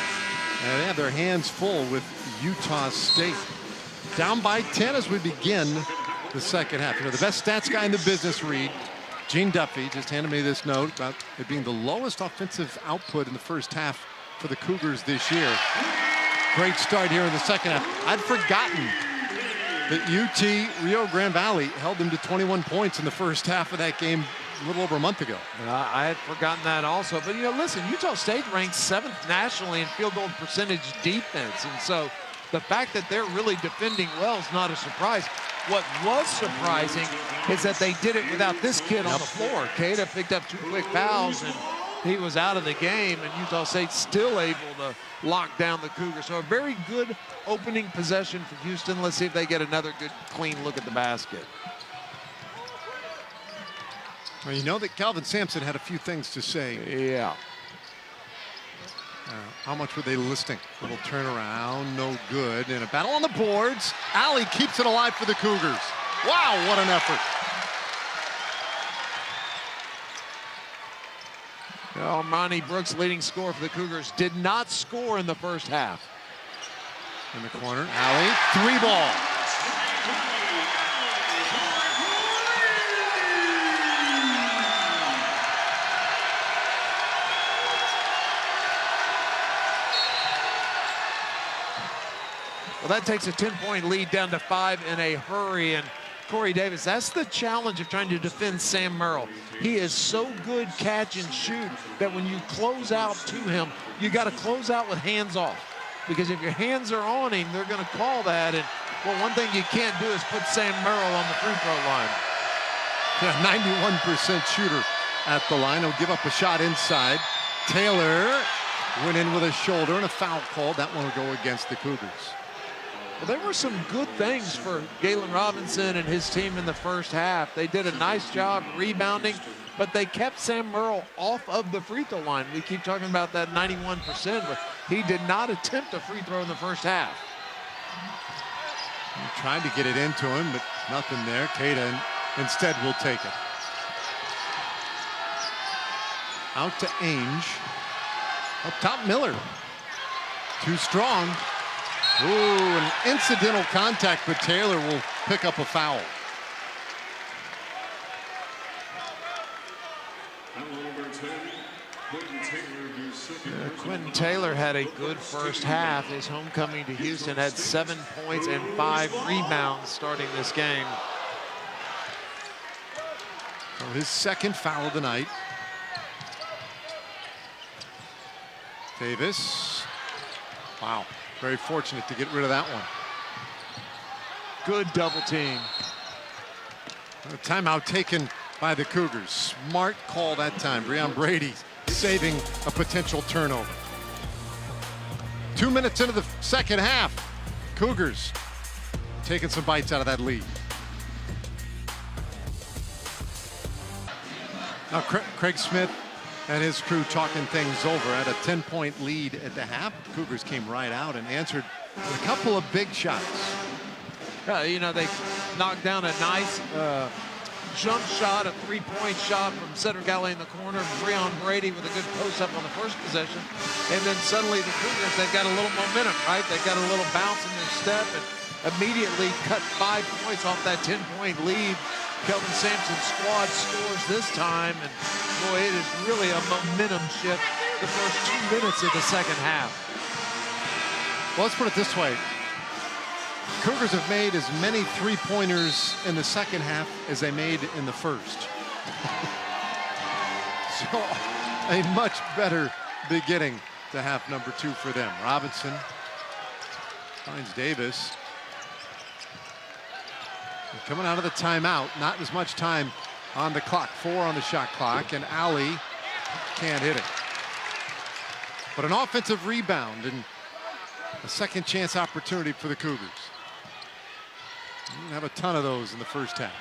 And they have their hands full with Utah State. Down by 10 as we begin the second half. The best stats guy in the business, Reed, Gene Duffy, just handed me this note about it being the lowest offensive output in the first half for the Cougars this year. Great start here in the second half. I'd forgotten that UT Rio Grande Valley held them to 21 points in the first half of that game a little over a month ago. I had forgotten that also. But, listen, Utah State ranked 7th nationally in field goal percentage defense. And so the fact that they're really defending well is not a surprise. What was surprising is that they did it without this kid on the floor. Cada picked up 2 quick fouls, and he was out of the game, and Utah State still able to lock down the Cougars. So a very good opening possession for Houston. Let's see if they get another good, clean look at the basket. Well, you know that Kelvin Sampson had a few things to say. Yeah. How much were they listening? Little turnaround, no good. And a battle on the boards. Alley keeps it alive for the Cougars. Wow, what an effort. Monty Brooks, leading scorer for the Cougars, did not score in the first half. In the corner, Alley, 3-ball. Well, that takes a 10-point lead down to 5 in a hurry. And Corey Davis, that's the challenge of trying to defend Sam Merrill. He is so good catch and shoot that when you close out to him, you got to close out with hands off. Because if your hands are on him, they're going to call that. And, well, one thing you can't do is put Sam Merrill on the free throw line. Yeah, 91% shooter at the line. He'll give up a shot inside. Taylor went in with a shoulder and a foul call. That one will go against the Cougars. Well, there were some good things for Galen Robinson and his team in the first half. They did a nice job rebounding, but they kept Sam Merrill off of the free throw line. We keep talking about that 91%, but he did not attempt a free throw in the first half. He tried to get it into him, but nothing there. Keita instead will take it. Out to Ainge. Up top, Miller. Too strong. Ooh, an incidental contact, but Taylor will pick up a foul. Quentin Taylor had a good first half. His homecoming to Houston had 7 points and 5 rebounds starting this game. Well, his second foul of the night. Davis. Wow. Very fortunate to get rid of that one. Good double team. A timeout taken by the Cougars. Smart call that time. Breon Brady saving a potential turnover. 2 minutes into the second half. Cougars taking some bites out of that lead. Now Craig Smith and his crew talking things over at a 10-point lead at the half. Cougars came right out and answered with a couple of big shots. You know, they knocked down a nice jump shot, a three-point shot from Cedric Alley in the corner. Breon Brady with a good post-up on the first possession. And then suddenly the Cougars, they've got a little momentum, right? They've got a little bounce in their step and immediately cut 5 points off that 10-point lead. Kelvin Sampson's squad scores this time, and boy, it is really a momentum shift the first 2 minutes of the second half. Well, let's put it this way. Cougars have made as many three-pointers in the second half as they made in the first. So a much better beginning to half number 2 for them. Robinson finds Davis. Coming out of the timeout, not as much time on the clock. 4 on the shot clock, and Alley can't hit it. But an offensive rebound and a second chance opportunity for the Cougars. We didn't have a ton of those in the first half.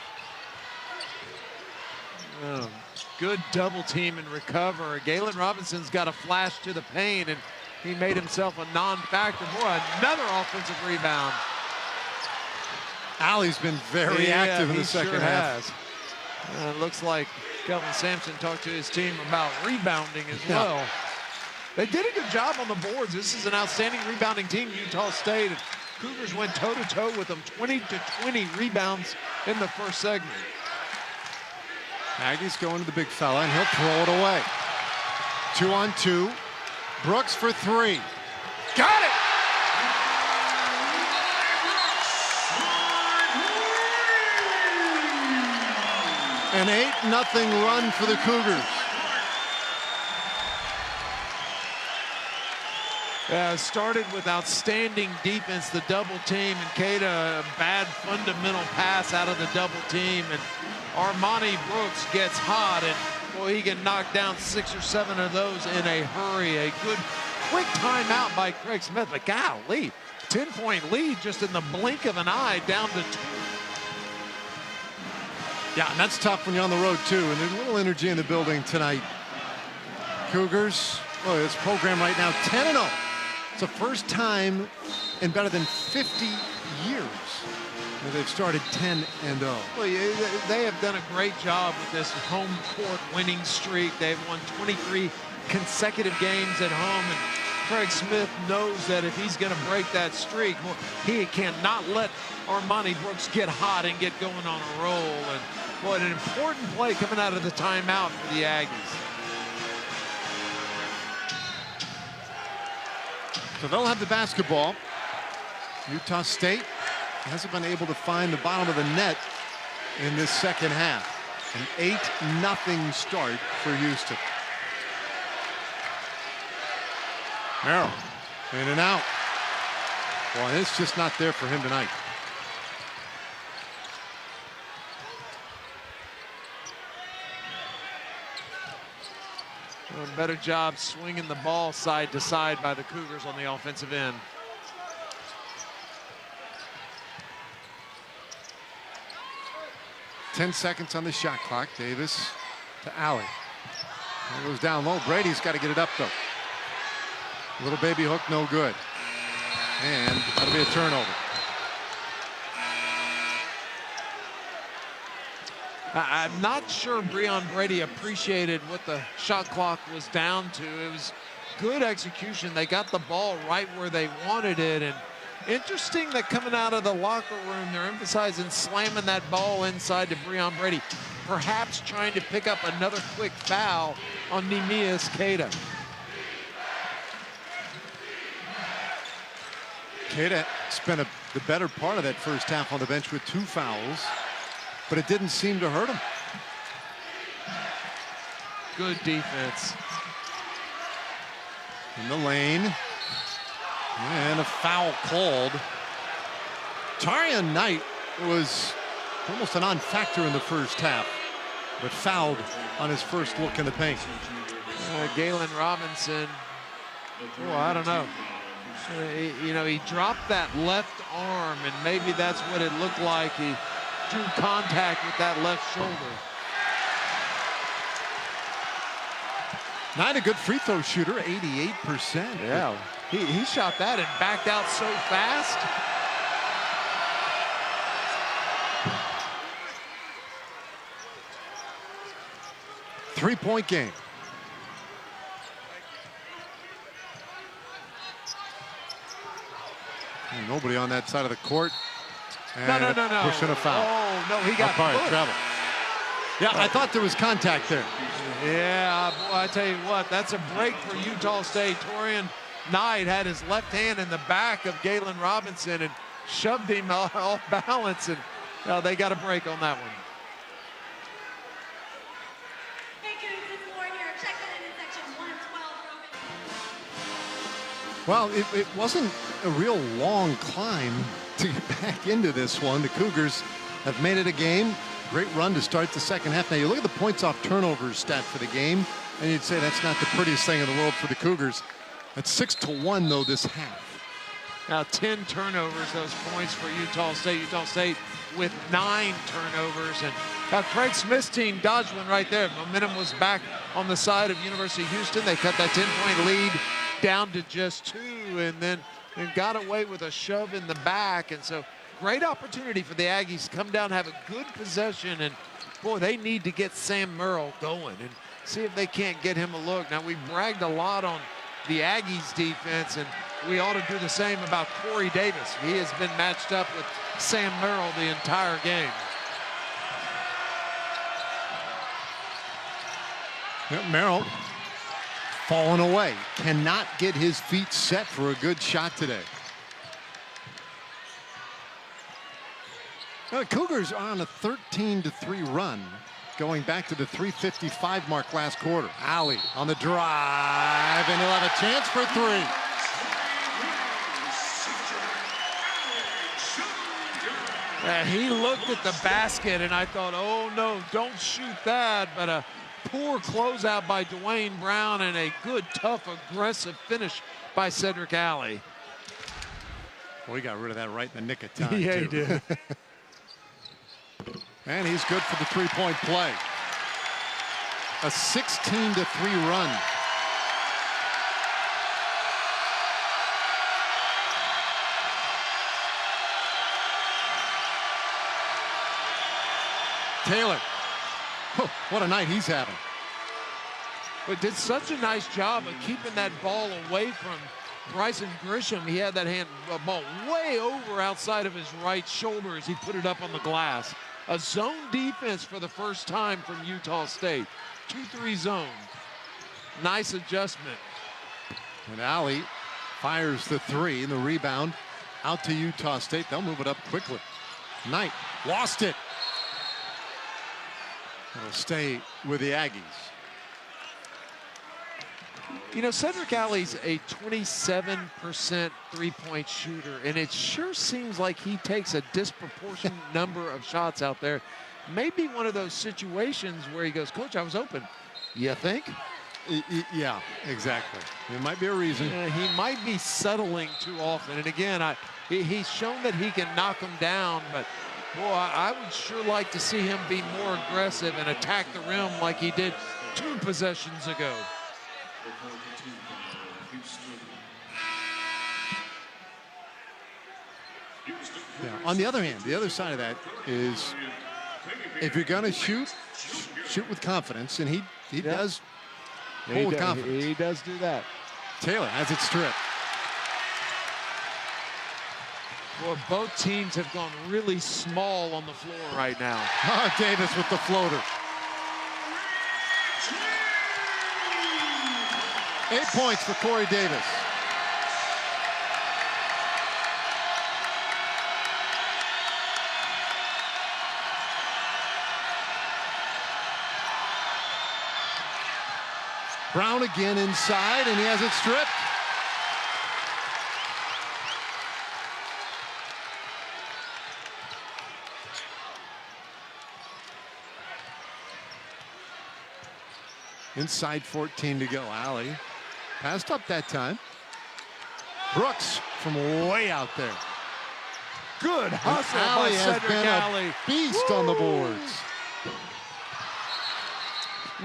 Oh, good double team and recover. Galen Robinson's got a flash to the paint, and he made himself a non-factor. Boy, another offensive rebound. Alley's been very active in the second half. It looks like Kelvin Sampson talked to his team about rebounding as well. They did a good job on the boards. This is an outstanding rebounding team, Utah State. And Cougars went toe-to-toe with them, 20-20 rebounds in the first segment. Aggies going to the big fella, and he'll throw it away. 2-on-2. Brooks for 3. Got it! An 8-0 run for the Cougars. Started with outstanding defense, the double team, and Keita, a bad fundamental pass out of the double team, and Armani Brooks gets hot, and boy, he can knock down 6 or 7 of those in a hurry. A good quick timeout by Craig Smith, but golly, 10-point lead just in the blink of an eye, down to 2. Yeah, and that's tough when you're on the road, too, and there's a little energy in the building tonight. Cougars, well, this program right now, 10-0. It's the first time in better than 50 years that they've started 10-0. Well, they have done a great job with this home court winning streak. They've won 23 consecutive games at home, and Craig Smith knows that if he's going to break that streak, well, he cannot let Armani Brooks get hot and get going on a roll. And what an important play coming out of the timeout for the Aggies. So they'll have the basketball. Utah State hasn't been able to find the bottom of the net in this second half. An 8-0 start for Houston. Merrill in and out. Boy, it's just not there for him tonight. Doing a better job swinging the ball side to side by the Cougars on the offensive end. Ten seconds on the shot clock. Davis to Alley. It goes down low. Brady's got to get it up, though. Little baby hook, no good. And that'll be a turnover. I'm not sure Breon Brady appreciated what the shot clock was down to. It was good execution. They got the ball right where they wanted it. And interesting that coming out of the locker room, they're emphasizing slamming that ball inside to Breon Brady, perhaps trying to pick up another quick foul on Neemias Queta. Queta spent the better part of that first half on the bench with 2 fouls, but it didn't seem to hurt him. Good defense. In the lane. And a foul called. Tarian Knight was almost a non-factor in the first half, but fouled on his first look in the paint. Galen Robinson, oh, I don't know. He dropped that left arm, and maybe that's what it looked like. He drew contact with that left shoulder. Not a good free throw shooter, 88%. Yeah, he shot that and backed out so fast. Three-point game. Nobody on that side of the court. No. Pushing a foul. Oh, no, he got travel. Yeah, I thought there was contact there. Yeah, boy, I tell you what, that's a break for Utah State. Tarian Knight had his left hand in the back of Galen Robinson and shoved him off balance, and they got a break on that one. Well, it wasn't a real long climb to get back into this one. The Cougars have made it a game. Great run to start the second half. Now you look at the points off turnovers stat for the game, and you'd say that's not the prettiest thing in the world for the Cougars. That's 6-1 though this half. Now 10 turnovers, those points for Utah State. Utah State with 9 turnovers, and Craig Smith's team dodged one right there. Momentum was back on the side of University of Houston. They cut that 10-point lead down to just 2, and then got away with a shove in the back. And so great opportunity for the Aggies to come down, have a good possession, and boy, they need to get Sam Merrill going and see if they can't get him a look. Now, we bragged a lot on the Aggies defense, and we ought to do the same about Corey Davis. He has been matched up with Sam Merrill the entire game. Merrill falling away, cannot get his feet set for a good shot today. Now, the Cougars are on a 13-3 run, going back to the 3:55 mark last quarter. Alley on the drive, and he'll have a chance for 3. He looked at the basket, and I thought, oh no, don't shoot that, but a poor closeout by Dwayne Brown and a good, tough, aggressive finish by Cedric Alley. Well, he got rid of that right in the nick of time. Yeah, too. he did. And he's good for the 3-point play. A 16-3 run. Taylor. Oh, what a night he's having. but did such a nice job of keeping that ball away from Bryson Grisham. He had that ball way over outside of his right shoulder as he put it up on the glass. A zone defense for the first time from Utah State. 2-3 zone. Nice adjustment. And Alley fires the three, and the rebound out to Utah State. They'll move it up quickly. Knight lost it. It'll stay with the Aggies. You know, Cedric Alley's a 27% three-point shooter, and it sure seems like he takes a disproportionate number of shots out there. Maybe one of those situations where he goes, Coach, I was open. You think? Yeah, exactly. There might be a reason. He might be settling too often. And again, he's shown that he can knock them down, but boy, I would sure like to see him be more aggressive and attack the rim like he did 2 possessions ago. Yeah. On the other hand, the other side of that is if you're going to shoot with confidence, and he does hold with confidence. He does do that. Taylor has it stripped. Well, both teams have gone really small on the floor right now. Davis with the floater. 8 points for Corey Davis. Brown again inside, and he has it stripped. Inside 14 to go. Alley passed up that time. Brooks from way out there. Good hustle by Alley Cedric Alley. A beast on the boards.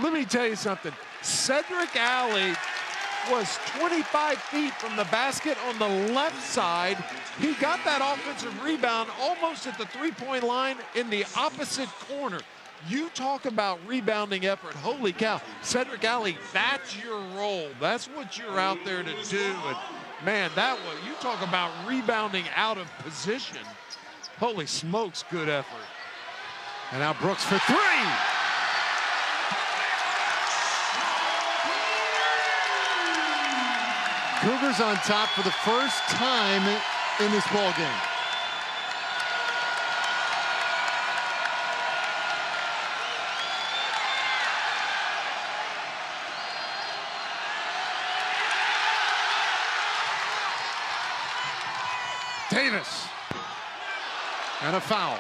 Let me tell you something. Cedric Alley was 25 feet from the basket on the left side. He got that offensive rebound almost at the three-point line in the opposite corner. You talk about rebounding effort. Holy cow. Cedric Alley, that's your role. That's what you're out there to do. And man, you talk about rebounding out of position. Holy smokes, good effort. And now Brooks for three. Cougars on top for the first time in this ball game. Davis. And a foul.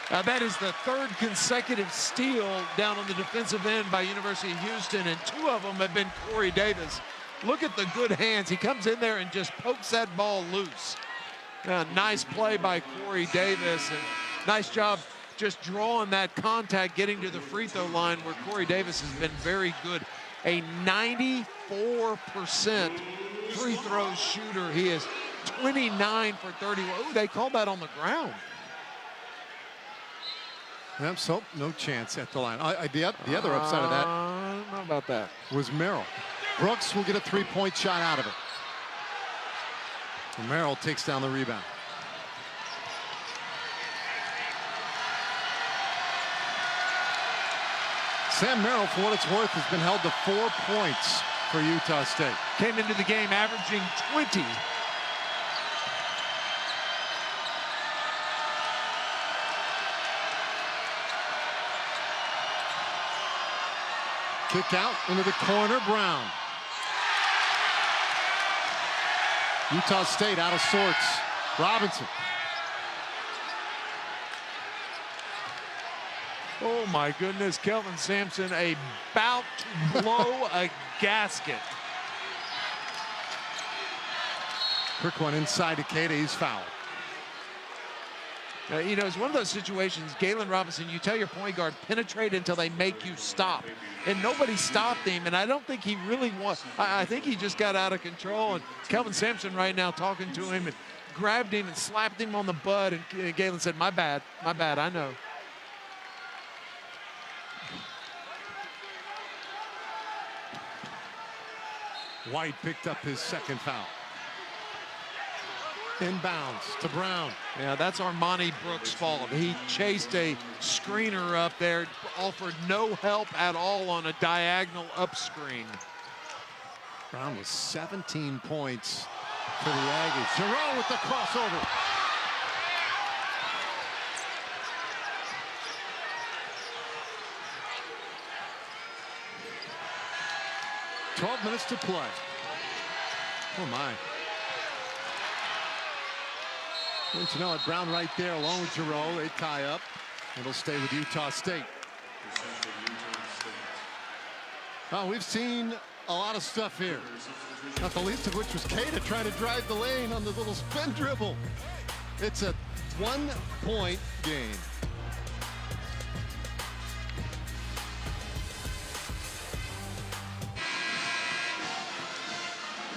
Now that is the 3rd consecutive steal down on the defensive end by University of Houston, and 2 of them have been Corey Davis. Look at the good hands. He comes in there and just pokes that ball loose. Nice play by Corey Davis, and nice job just drawing that contact, getting to the free throw line where Corey Davis has been very good. A 94% free throw shooter. He is 29 for 30. Oh, they called that on the ground. Yep, so no chance at the line. The other upside of that, I don't know about that, was Merrill. Brooks will get a three-point shot out of it. And Merrill takes down the rebound. Sam Merrill, for what it's worth, has been held to 4 points for Utah State. Came into the game averaging 20. Kick out into the corner, Brown. Utah State out of sorts. Robinson. Oh my goodness, Kelvin Sampson about to blow a gasket. Quick one inside to Keita, he's fouled. You know, it's one of those situations, Galen Robinson, you tell your point guard, penetrate until they make you stop. And nobody stopped him, and I don't think he really wants. I think he just got out of control, and Kelvin Sampson right now talking to him and grabbed him and slapped him on the butt, and Galen said, my bad, I know. White picked up his second foul. Inbounds to Brown. Yeah, that's Armani Brooks' fault. He chased a screener up there, offered no help at all on a diagonal up screen. Brown with 17 points for the Aggies. Giroux with the crossover. "12 minutes to play." Oh my. Don't you know it? Brown right there along with Giroux. They tie up. It'll stay with Utah State. Oh, we've seen a lot of stuff here. Not the least of which was Keita trying to drive the lane on the little spin dribble. It's a 1-point game.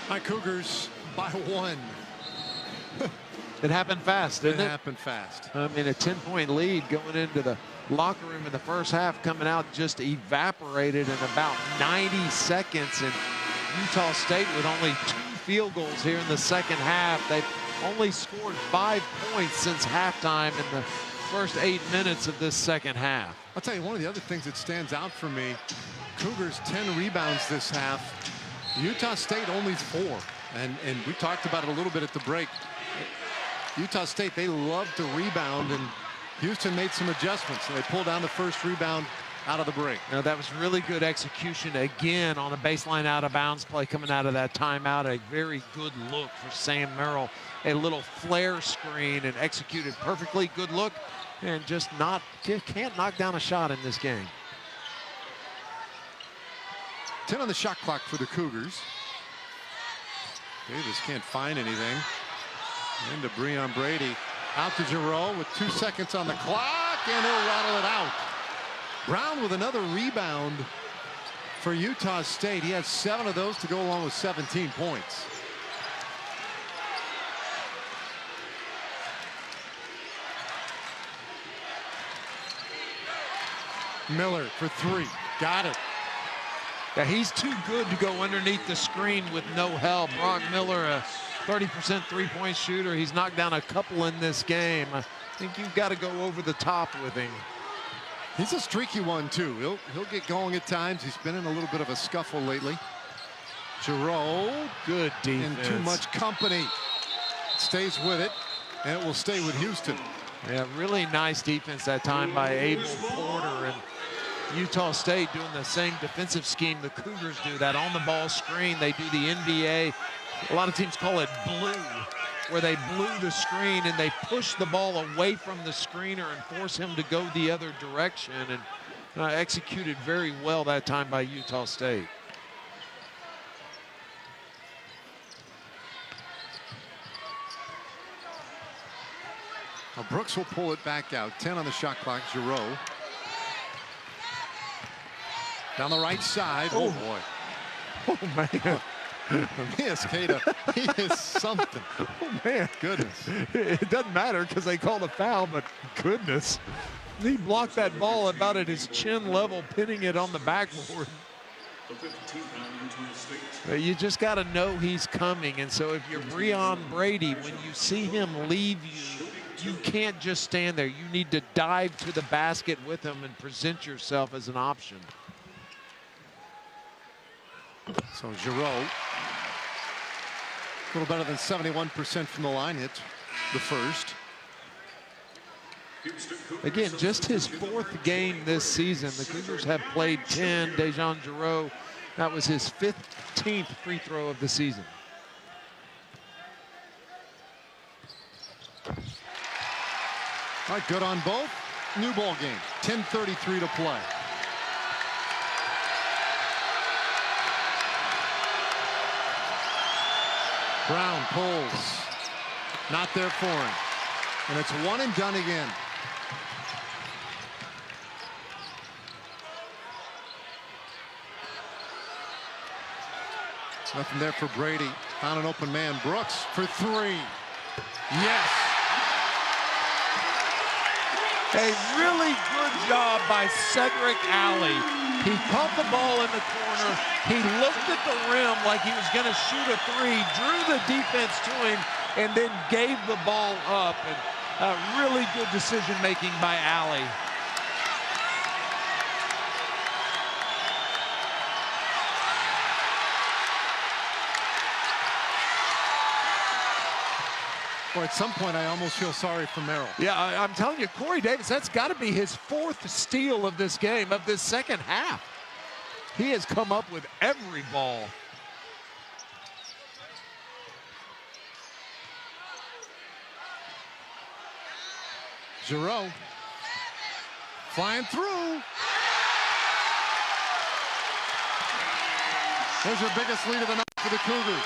My Cougars by 1. It happened fast, didn't it? It happened fast. I mean, a 10-point lead going into the locker room in the first half, coming out just evaporated in about 90 seconds. And Utah State with only 2 field goals here in the second half. They've only scored 5 points since halftime in the first 8 minutes of this second half. I'll tell you, one of the other things that stands out for me, Cougars 10 rebounds this half. Utah State only 4. And we talked about it a little bit at the break. Utah State, they love to rebound, and Houston made some adjustments. They pulled down the first rebound out of the break. Now, that was really good execution again on a baseline out of bounds play coming out of that timeout. A very good look for Sam Merrill. A little flare screen and executed perfectly. Good look, and just can't knock down a shot in this game. 10 on the shot clock for the Cougars. Davis can't find anything. Into Breon Brady. Out to Giroux with 2 seconds on the clock, and he'll rattle it out. Brown with another rebound for Utah State. He has 7 of those to go along with 17 points. Miller for 3. Got it. Yeah, he's too good to go underneath the screen with no help. Brock Miller, a 30% three-point shooter. He's knocked down a couple in this game. I think you've got to go over the top with him. He's a streaky one, too. He'll get going at times. He's been in a little bit of a scuffle lately. Giroux. Good defense. In too much company. Stays with it, and it will stay with Houston. Yeah, really nice defense that time by Abel Porter. And Utah State doing the same defensive scheme the Cougars do, that on-the-ball screen. They do the NBA. A lot of teams call it blue, where they blue the screen and they push the ball away from the screener and force him to go the other direction. And executed very well that time by Utah State. Now Brooks will pull it back out. 10 on the shot clock. Giroux. Down the right side. Oh, boy. Oh, man. Yes, Keita. He is something. Oh, man. Goodness. It doesn't matter because they called a foul, but goodness. He blocked that ball about at his chin level, pinning it on the backboard. You just got to know he's coming. And so if you're Breon Brady, when you see him leave you, you can't just stand there. You need to dive to the basket with him and present yourself as an option. So Giroux, a little better than 71% from the line. Hits the first. Again, just his 4th game this season. The Cougars have played 10. Dejan Giroux, that was his 15th free throw of the season. All right, good on both. New ball game. 10:33 to play. Brown pulls. Not there for him. And it's one and done again. Nothing there for Brady. Found an open man. Brooks for 3. Yes. A really good job by Cedric Alley. He caught the ball in the corner. He looked at the rim like he was going to shoot a three, drew the defense to him, and then gave the ball up. And really good decision-making by Alley. Or at some point, I almost feel sorry for Merrill. Yeah, I'm telling you, Corey Davis, that's got to be his 4th steal of this game, of this second half. He has come up with every ball. Giroux flying through. There's your biggest lead of the night for the Cougars.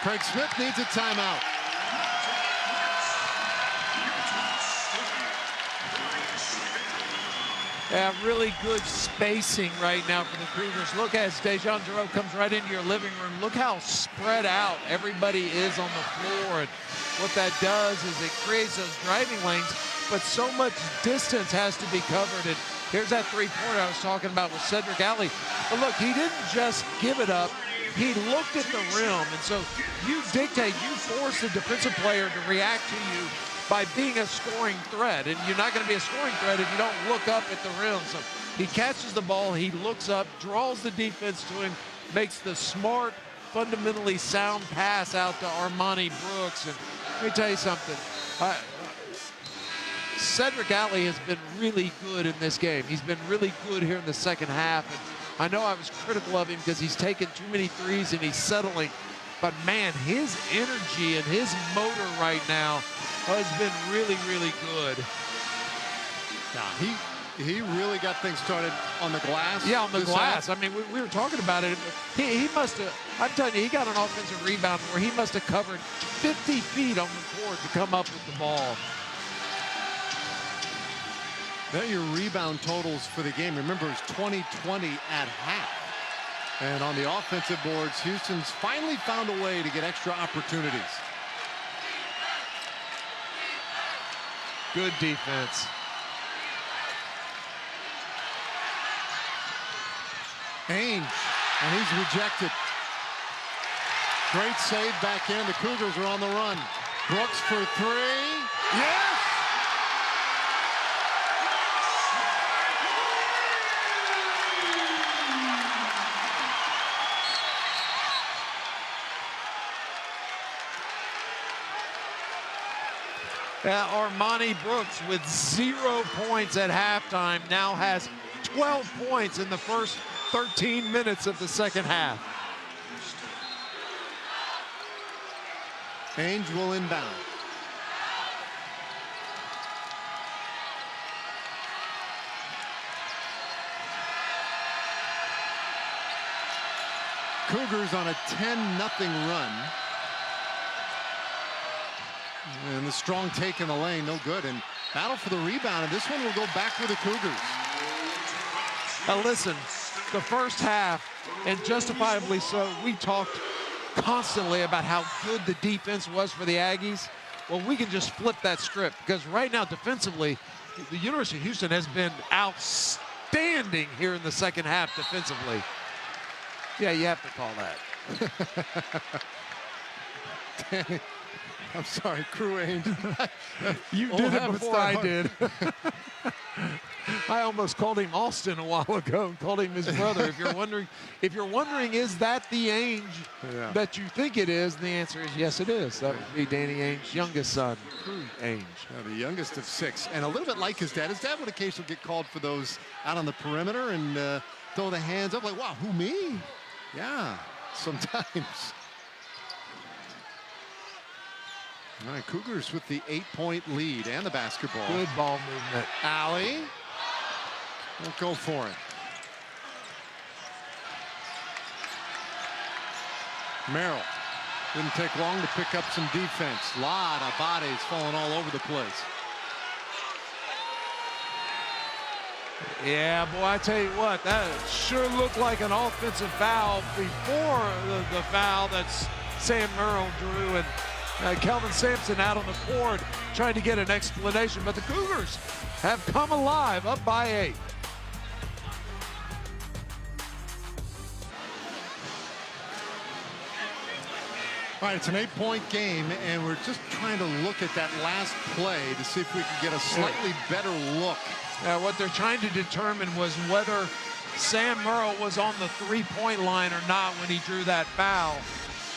Craig Smith needs a timeout. Yeah, really good spacing right now for the Cougars. Look as Dejan Giroux comes right into your living room. Look how spread out everybody is on the floor. And what that does is it creates those driving lanes, but so much distance has to be covered. And here's that three-pointer I was talking about with Cedric Alley. But look, he didn't just give it up. He looked at the rim, and so you dictate, you force the defensive player to react to you by being a scoring threat, and you're not going to be a scoring threat if you don't look up at the rim. So he catches the ball, he looks up, draws the defense to him, makes the smart, fundamentally sound pass out to Armani Brooks. And let me tell you something. Cedric Alley has been really good in this game. He's been really good here in the second half. And I know I was critical of him because he's taken too many threes and he's settling. But, man, his energy and his motor right now has been really, really good. Yeah, he really got things started on the glass. Yeah, on the glass. I mean, we were talking about it. He must have, I'm telling you, he got an offensive rebound where he must have covered 50 feet on the court to come up with the ball. There are your rebound totals for the game. Remember, it's 20-20 at half. And on the offensive boards, Houston's finally found a way to get extra opportunities. Good defense. Ainge, and he's rejected. Great save back in. The Cougars are on the run. Brooks for three. Yes! Armani Brooks with 0 points at halftime now has 12 points in the first 13 minutes of the second half. Ainge will inbound. Cougars on a 10-0 run. And the strong take in the lane, no good. And battle for the rebound, and this one will go back with the Cougars. Now listen, the first half, and justifiably so, we talked constantly about how good the defense was for the Aggies. Well, we can just flip that script, because right now defensively, the University of Houston has been outstanding here in the second half defensively. Yeah, you have to call that. I'm sorry, Crew Ainge. You did it before I did. I almost called him Austin a while ago and called him his brother. If you're wondering, is that the Ainge that you think it is? The answer is yes, it is. That would be Danny Ainge's youngest son, Crew Ainge. The youngest of 6, and a little bit like his dad. His dad would occasionally get called for those out on the perimeter and throw the hands up like, wow, who, me? Yeah, sometimes. All right, Cougars with the 8-point lead and the basketball. Good ball movement. Alley won't go for it. Merrill didn't take long to pick up some defense. Lot of bodies falling all over the place. Yeah, boy, I tell you what, that sure looked like an offensive foul before the foul that Sam Merrill drew. And Kelvin Sampson out on the court trying to get an explanation, but the Cougars have come alive, up by 8. All right, it's an 8-point game, and we're just trying to look at that last play to see if we can get a slightly better look. What they're trying to determine was whether Sam Merle was on the three-point line or not when he drew that foul.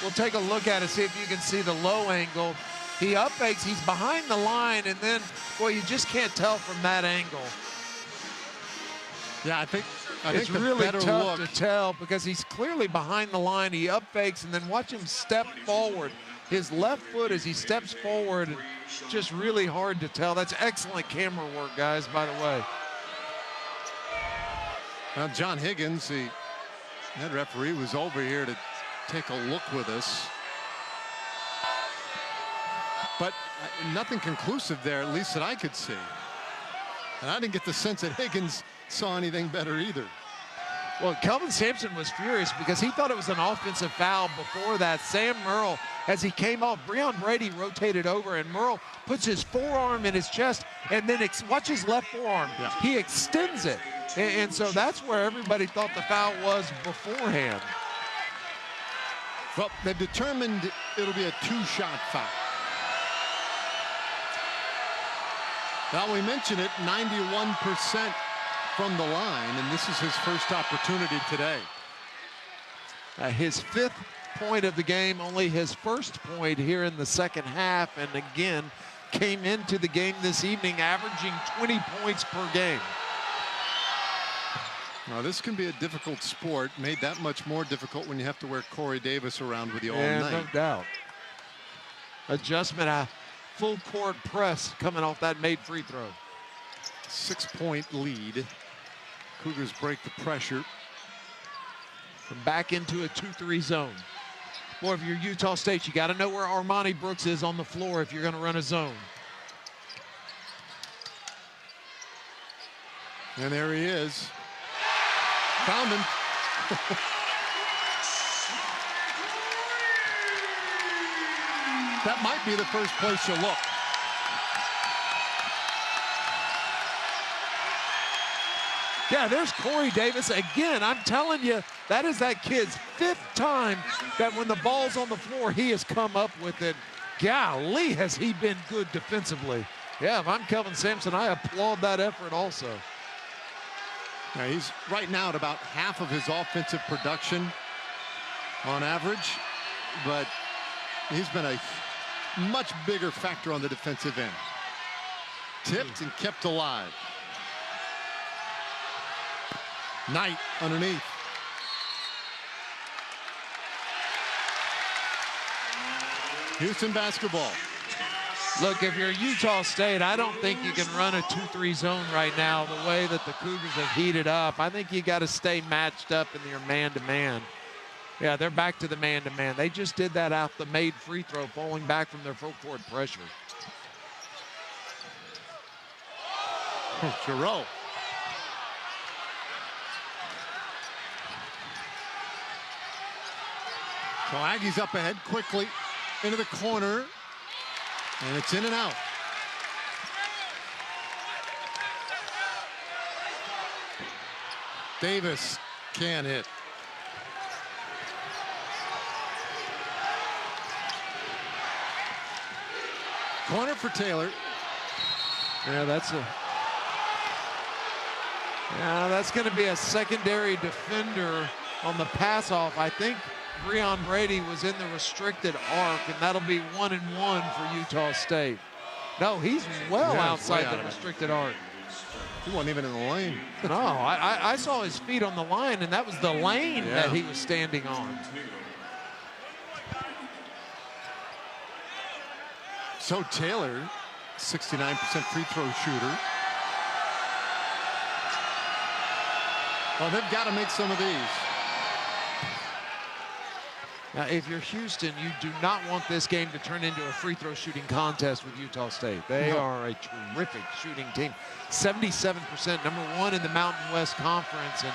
We'll take a look at it, see if you can see the low angle. He up fakes, he's behind the line, and then, boy, you just can't tell from that angle. Yeah, I think it's really tough to tell because he's clearly behind the line. He up fakes, and then watch him step forward. His left foot as he steps forward, just really hard to tell. That's excellent camera work, guys, by the way. Now, John Higgins, the head referee, was over here to take a look with us. But nothing conclusive there, at least that I could see. And I didn't get the sense that Higgins saw anything better either. Well, Kelvin Sampson was furious because he thought it was an offensive foul before that. Sam Merle, as he came off, Breon Brady rotated over, and Merle puts his forearm in his chest, and then watch his left forearm. Yeah. He extends it. And so that's where everybody thought the foul was beforehand. Well, they've determined it'll be a 2-shot foul. Now, we mentioned it, 91% from the line, and this is his first opportunity today. His 5th point of the game, only his first point here in the second half, and again, came into the game this evening averaging 20 points per game. Now, this can be a difficult sport, made that much more difficult when you have to wear Corey Davis around with you all night. No doubt. Adjustment, a full court press coming off that made free throw. 6-point lead. Cougars break the pressure. From back into a 2-3 zone. Boy, if you're Utah State, you got to know where Armani Brooks is on the floor if you're going to run a zone. And there he is. Found him. That might be the first place you look. Yeah, there's Corey Davis again. I'm telling you, that is that kid's 5th time that when the ball's on the floor, he has come up with it. Golly, has he been good defensively. Yeah, if I'm Kelvin Sampson, I applaud that effort also. Now, he's right now at about half of his offensive production on average, but he's been a much bigger factor on the defensive end. Tipped and kept alive. Knight underneath. Houston basketball. Look, if you're Utah State, I don't think you can run a 2-3 zone right now the way that the Cougars have heated up. I think you got to stay matched up in your man-to-man. Yeah, they're back to the man-to-man. They just did that out the made free throw, falling back from their full court pressure. Giroux. So Aggies up ahead quickly into the corner, and it's in and out. Davis can't hit. Corner for Taylor. Yeah, that's going to be a secondary defender on the pass off. I think Breon Brady was in the restricted arc, and that'll be 1-and-1 for Utah State. No, he's well outside the restricted arc. He wasn't even in the lane. No, I saw his feet on the line, and that was the lane that he was standing on. So Taylor, 69% free throw shooter. Well, they've got to make some of these. Now, if you're Houston, you do not want this game to turn into a free throw shooting contest with Utah State. They are a terrific shooting team. 77%, #1 in the Mountain West Conference. And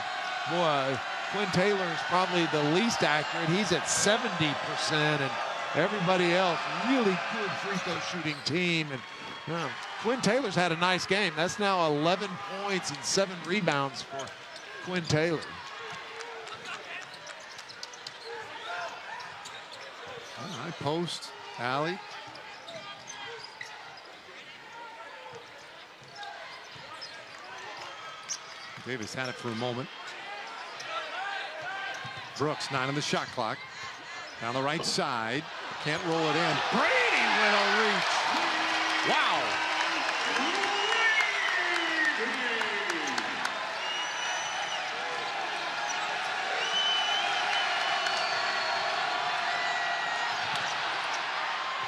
boy, Quinn Taylor is probably the least accurate. He's at 70%. And everybody else, really good free throw shooting team. And Quinn Taylor's had a nice game. That's now 11 points and 7 rebounds for Quinn Taylor. High post, alley. Davis had it for a moment. Brooks, 9 on the shot clock. Down the right side. Can't roll it in. Brady with a reach. Wow.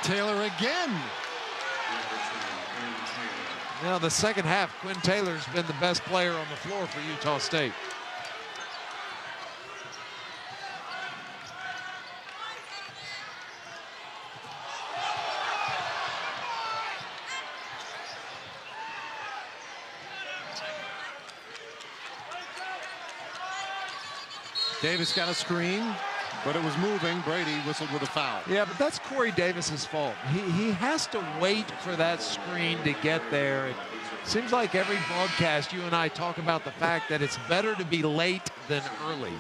Taylor again. Now the second half, Quinn Taylor's been the best player on the floor for Utah State. Davis got a screen, but it was moving. Brady whistled with a foul. Yeah, but that's Corey Davis's fault. He has to wait for that screen to get there. It seems like every broadcast you and I talk about the fact that it's better to be late than early.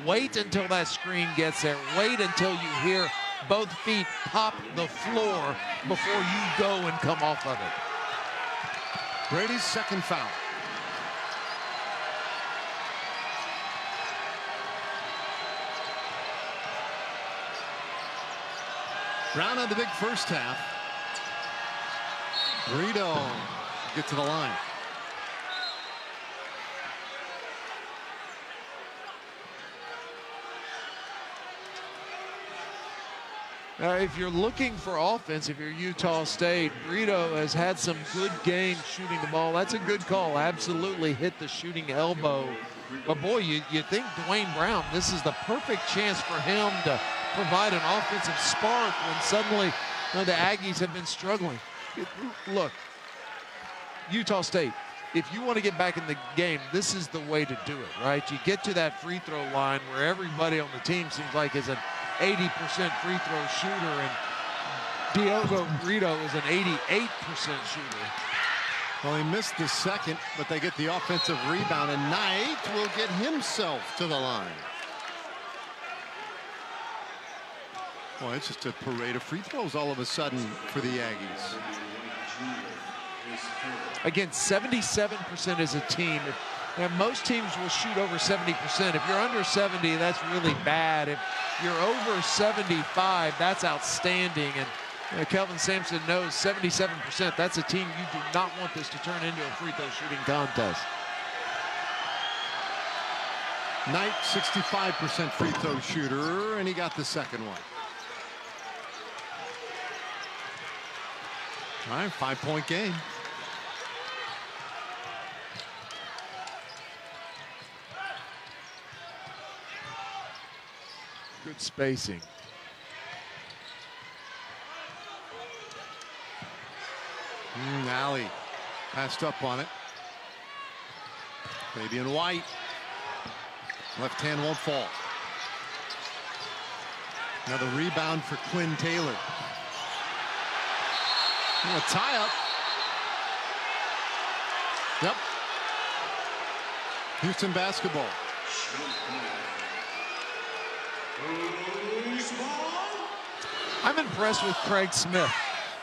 Wait until that screen gets there. Wait until you hear both feet pop the floor before you go and come off of it. Brady's second foul. Brown on the big first half. Brito get to the line. If you're looking for offense, if you're Utah State, Brito has had some good games shooting the ball. That's a good call. Absolutely hit the shooting elbow. But boy, you think Dwayne Brown, this is the perfect chance for him to provide an offensive spark when suddenly the Aggies have been struggling. Look, Utah State, if you want to get back in the game, this is the way to do it, right? You get to that free throw line where everybody on the team seems like is an 80% free throw shooter, and Diogo Brito is an 88% shooter. Well, he missed the second, but they get the offensive rebound, and Knight will get himself to the line. Well, it's just a parade of free throws all of a sudden for the Aggies. Again, 77% as a team. Most teams will shoot over 70%. If you're under 70, that's really bad. If you're over 75, that's outstanding. And Kelvin Sampson knows 77%. That's a team you do not want this to turn into a free throw shooting contest. Knight, 65% free throw shooter, and he got the second one. All right, 5-point game. Good spacing. Alley passed up on it. Fabian White. Left hand won't fall. Another rebound for Quinn Taylor. A tie up. Yep. Houston basketball. I'm impressed with Craig Smith.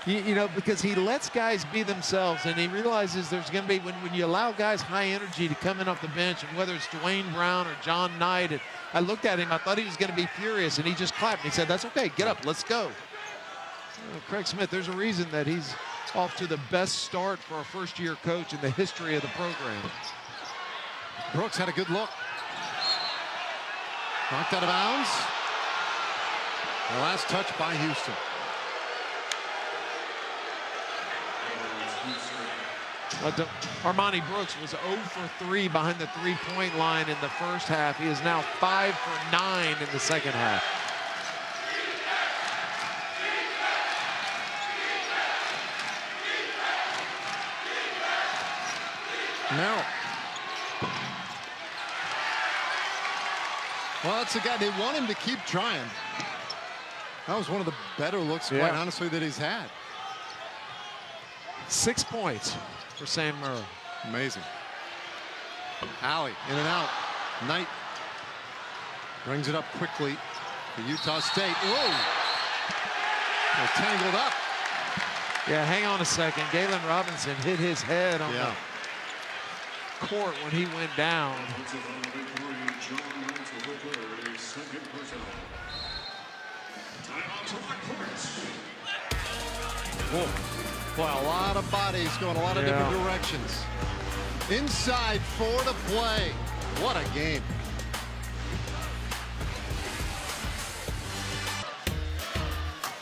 You know, because he lets guys be themselves, and he realizes there's going to be, when you allow guys high energy to come in off the bench, and whether it's Dwayne Brown or John Knight, and I looked at him, I thought he was going to be furious, and he just clapped. And he said, that's okay, get up, let's go. Craig Smith, there's a reason that he's off to the best start for a first-year coach in the history of the program. Brooks had a good look. Knocked out of bounds. The last touch by Houston. Armani Brooks was 0 for 3 behind the three-point line in the first half. He is now 5 for 9 in the second half. No. Well, it's a guy, they want him to keep trying. That was one of the better looks, quite honestly, that he's had. 6 points for Sam Murray. Amazing. Alley in and out. Knight brings it up quickly for Utah State. Whoa! They're tangled up. Yeah, hang on a second. Galen Robinson hit his head on the court when he went down. Whoa. Boy, a lot of bodies going a lot of different directions. Inside 4 to play. What a game.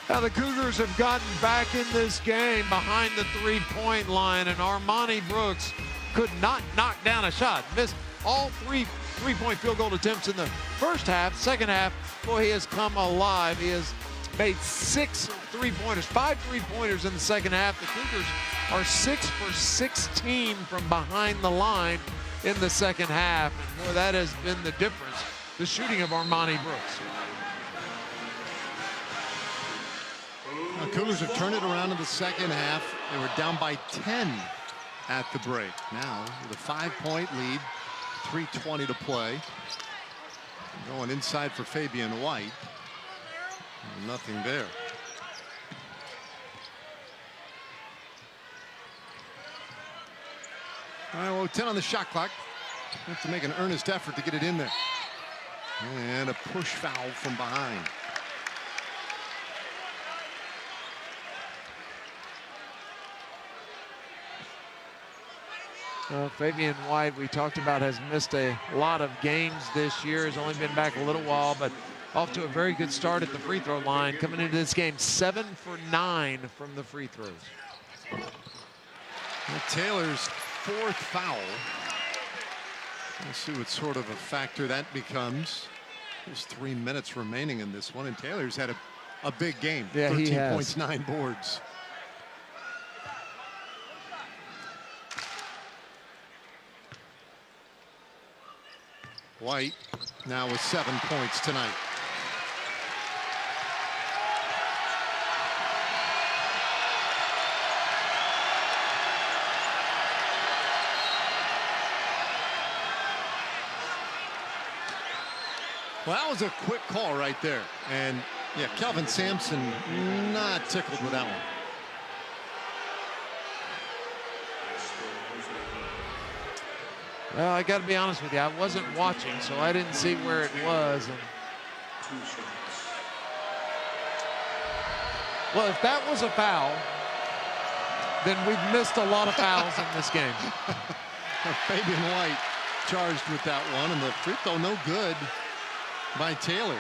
Now the Cougars have gotten back in this game behind the three-point line, and Armani Brooks could not knock down a shot. Missed all three-point field goal attempts in the first half. Second half, boy, he has come alive. He has made 6 three-pointers, 5 three-pointers in the second half. The Cougars are 6 for 16 from behind the line in the second half. And boy, that has been the difference, the shooting of Armani Brooks. The Cougars have turned it around in the second half. They were down by 10 at the break. Now with a 5-point lead, 3:20 to play. Going inside for Fabian White. Nothing there. All right, well, 10 on the shot clock. Have to make an earnest effort to get it in there. And a push foul from behind. Fabian White, we talked about, has missed a lot of games this year. Has only been back a little while, but off to a very good start at the free throw line. Coming into this game, 7 for 9 from the free throws. Well, Taylor's 4th foul. We'll see what sort of a factor that becomes. There's 3 minutes remaining in this one, and Taylor's had a big game. Yeah, 13 points, 9 boards. White now with 7 points tonight. Well, that was a quick call right there. And yeah, Kelvin Sampson not tickled with that one. Well, I got to be honest with you. I wasn't watching, so I didn't see where it was. And well, if that was a foul, then we've missed a lot of fouls in this game. Fabian White charged with that one, and the free throw no good by Taylor.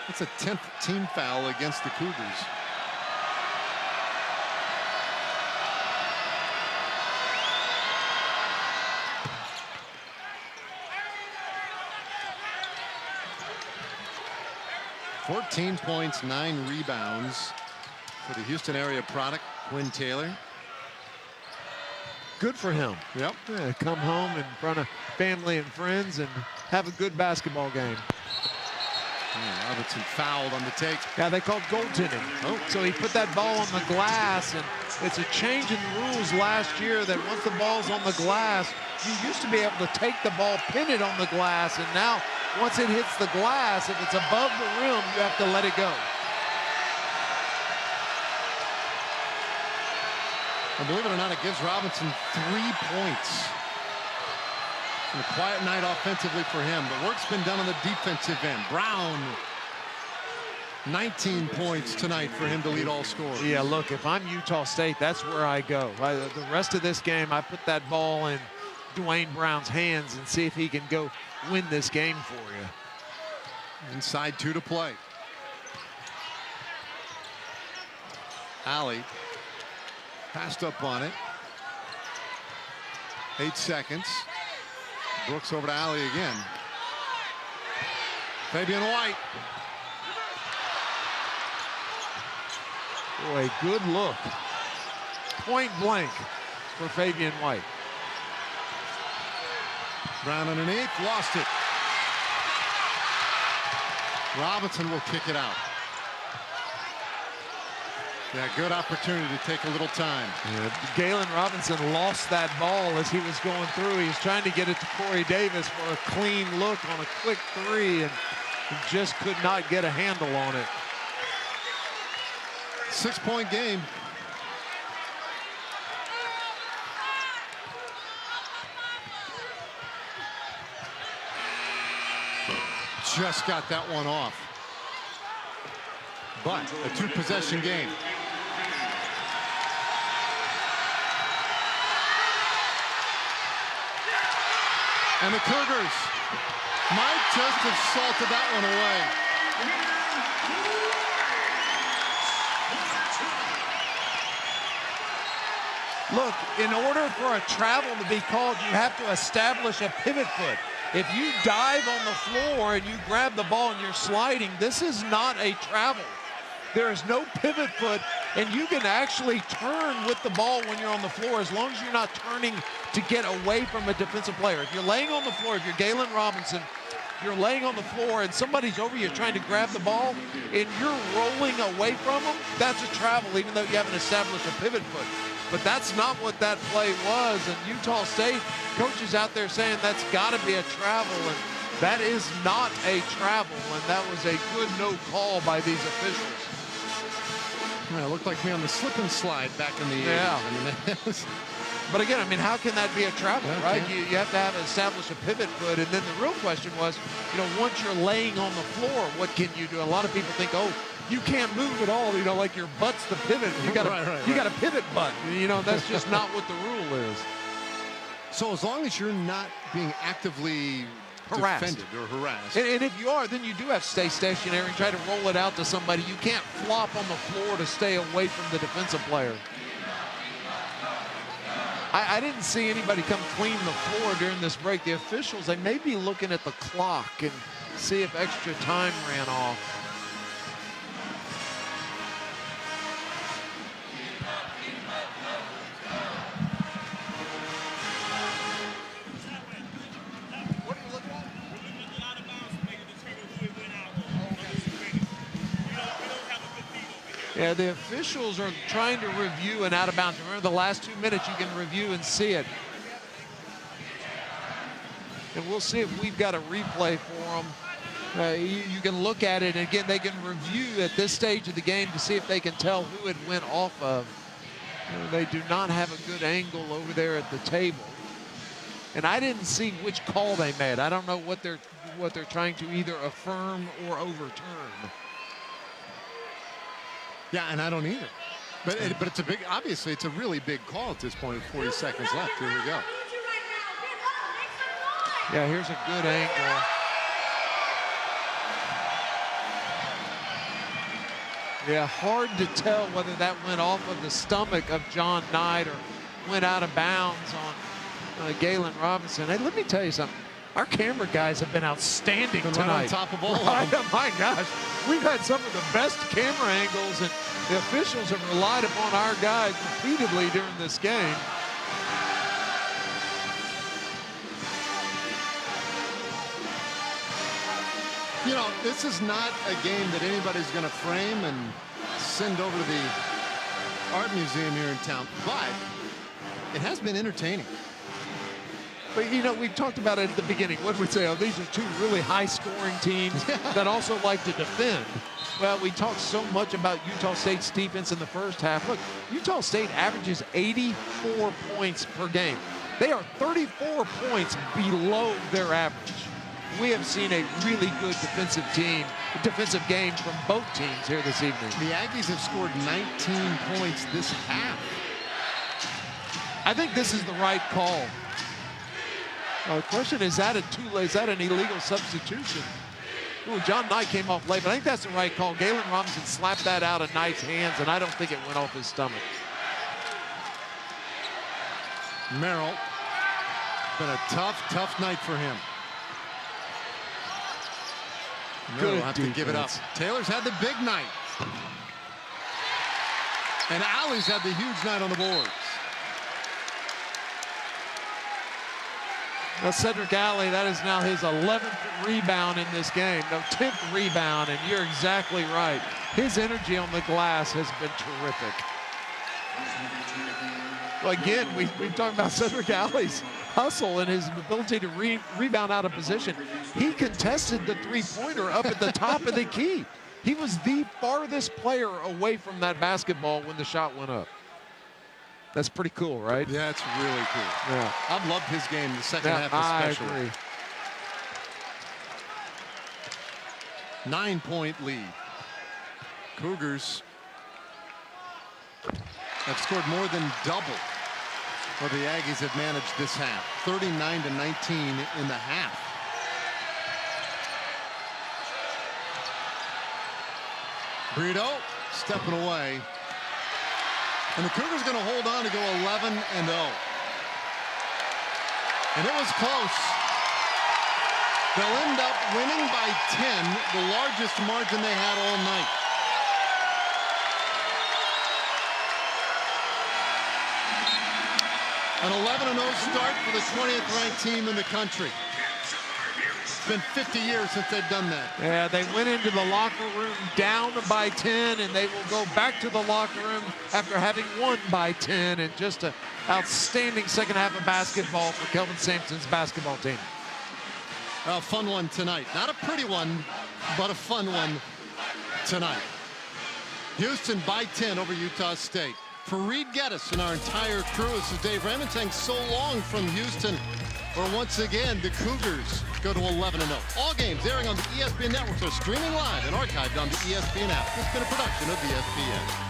That's a 10th team foul against the Cougars. "14 points, 9 rebounds for the Houston area product, Quinn Taylor." Good for him. Yep. Yeah, come home in front of family and friends and have a good basketball game. Yeah, Robinson fouled on the take. Yeah, they called goaltending. Oh, so he put that ball on the glass, and it's a change in rules last year that once the ball's on the glass, you used to be able to take the ball, pin it on the glass, and now once it hits the glass, if it's above the rim, you have to let it go. And believe it or not, it gives Robinson 3 points. And a quiet night offensively for him. The work's been done on the defensive end. Brown, 19 points tonight for him to lead all scorers. Yeah, look, if I'm Utah State, that's where I go. The rest of this game, I put that ball in Dwayne Brown's hands and see if he can go win this game for you. Inside 2 to play. Alley passed up on it. 8 seconds. Brooks over to Alley again. Fabian White. Boy, good look. Point blank for Fabian White. Brown underneath, lost it. Robinson will kick it out. Yeah, good opportunity to take a little time. Yeah, Galen Robinson lost that ball as he was going through. He was trying to get it to Corey Davis for a clean look on a quick three, and just could not get a handle on it. 6-point game. Just got that one off. But a 2-possession game. And the Cougars might just have salted that one away. Look, in order for a travel to be called, you have to establish a pivot foot. If you dive on the floor and you grab the ball and you're sliding, this is not a travel. There is no pivot foot, and you can actually turn with the ball when you're on the floor as long as you're not turning to get away from a defensive player. If you're laying on the floor, if you're Galen Robinson, you're laying on the floor and somebody's over you trying to grab the ball and you're rolling away from them, that's a travel even though you haven't established a pivot foot. But that's not what that play was, and Utah State coaches out there saying that's got to be a travel, and that is not a travel, and that was a good no call by these officials. Well, it looked like me on the slip and slide back in the Yeah. 80s. I mean, that was... But again, I mean, how can that be a travel, Yeah, right? okay. You have to have established a pivot foot, and then the real question was, once you're laying on the floor, what can you do? A lot of people think, oh, you can't move at all, like your butt's the pivot. You got a pivot butt. That's just not what the rule is. So as long as you're not being actively Harassed. defended or harassed. And if you are, then you do have to stay stationary and try to roll it out to somebody. You can't flop on the floor to stay away from the defensive player. I didn't see anybody come clean the floor during this break. The officials, they may be looking at the clock and see if extra time ran off. Yeah, the officials are trying to review an out of bounds. Remember, the last 2 minutes you can review and see it. And we'll see if we've got a replay for them. You can look at it, and again, they can review at this stage of the game to see if they can tell who it went off of. They do not have a good angle over there at the table. And I didn't see which call they made. I don't know what they're trying to either affirm or overturn. Yeah, and I don't either. But it's a big, obviously, it's a really big call at this point with 40 seconds left. Here we go. Yeah, here's a good angle. Yeah, hard to tell whether that went off of the stomach of John Knight or went out of bounds on Galen Robinson. Hey, let me tell you something. Our camera guys have been outstanding tonight. Right on top of all of Right, them. my gosh, we've had some of the best camera angles, and the officials have relied upon our guys repeatedly during this game. This is not a game that anybody's going to frame and send over to the art museum here in town, but it has been entertaining. But, we've talked about it at the beginning. What did we say? Oh, these are two really high-scoring teams that also like to defend. Well, we talked so much about Utah State's defense in the first half. Look, Utah State averages 84 points per game. They are 34 points below their average. We have seen a really good defensive game from both teams here this evening. The Aggies have scored 19 points this half. I think this is the right call. The question is that an illegal substitution? Ooh, John Knight came off late, but I think that's the right call. Galen Robinson slapped that out of Knight's hands, and I don't think it went off his stomach. Merrill, been a tough night for him. Merrill will have to give it up. Taylor's had the big night. And Alley's had the huge night on the boards. Now Cedric Alley, that is now his 11th rebound in this game. No, 10th rebound, and you're exactly right. His energy on the glass has been terrific. Well, again, we've talked about Cedric Alley's hustle and his ability to rebound out of position. He contested the three-pointer up at the top of the key. He was the farthest player away from that basketball when the shot went up. That's pretty cool, right? Yeah, it's really cool. Yeah. I've loved his game the second half especially. I agree. 9-point lead. Cougars have scored more than double what the Aggies have managed this half. 39-19 in the half. Brito stepping away. And the Cougars going to hold on to go 11-0. And it was close. They'll end up winning by 10, the largest margin they had all night. An 11-0 start for the 20th ranked team in the country. It's been 50 years since they've done that. Yeah, they went into the locker room down by 10, and they will go back to the locker room after having won by 10, and just an outstanding second half of basketball for Kelvin Sampson's basketball team. A fun one tonight. Not a pretty one, but a fun one tonight. Houston by 10 over Utah State. For Reed Geddes and our entire crew, this is Dave Raymond saying so long from Houston, where once again the Cougars go to 11-0. All games airing on the ESPN network are streaming live and archived on the ESPN app. It's been a production of ESPN.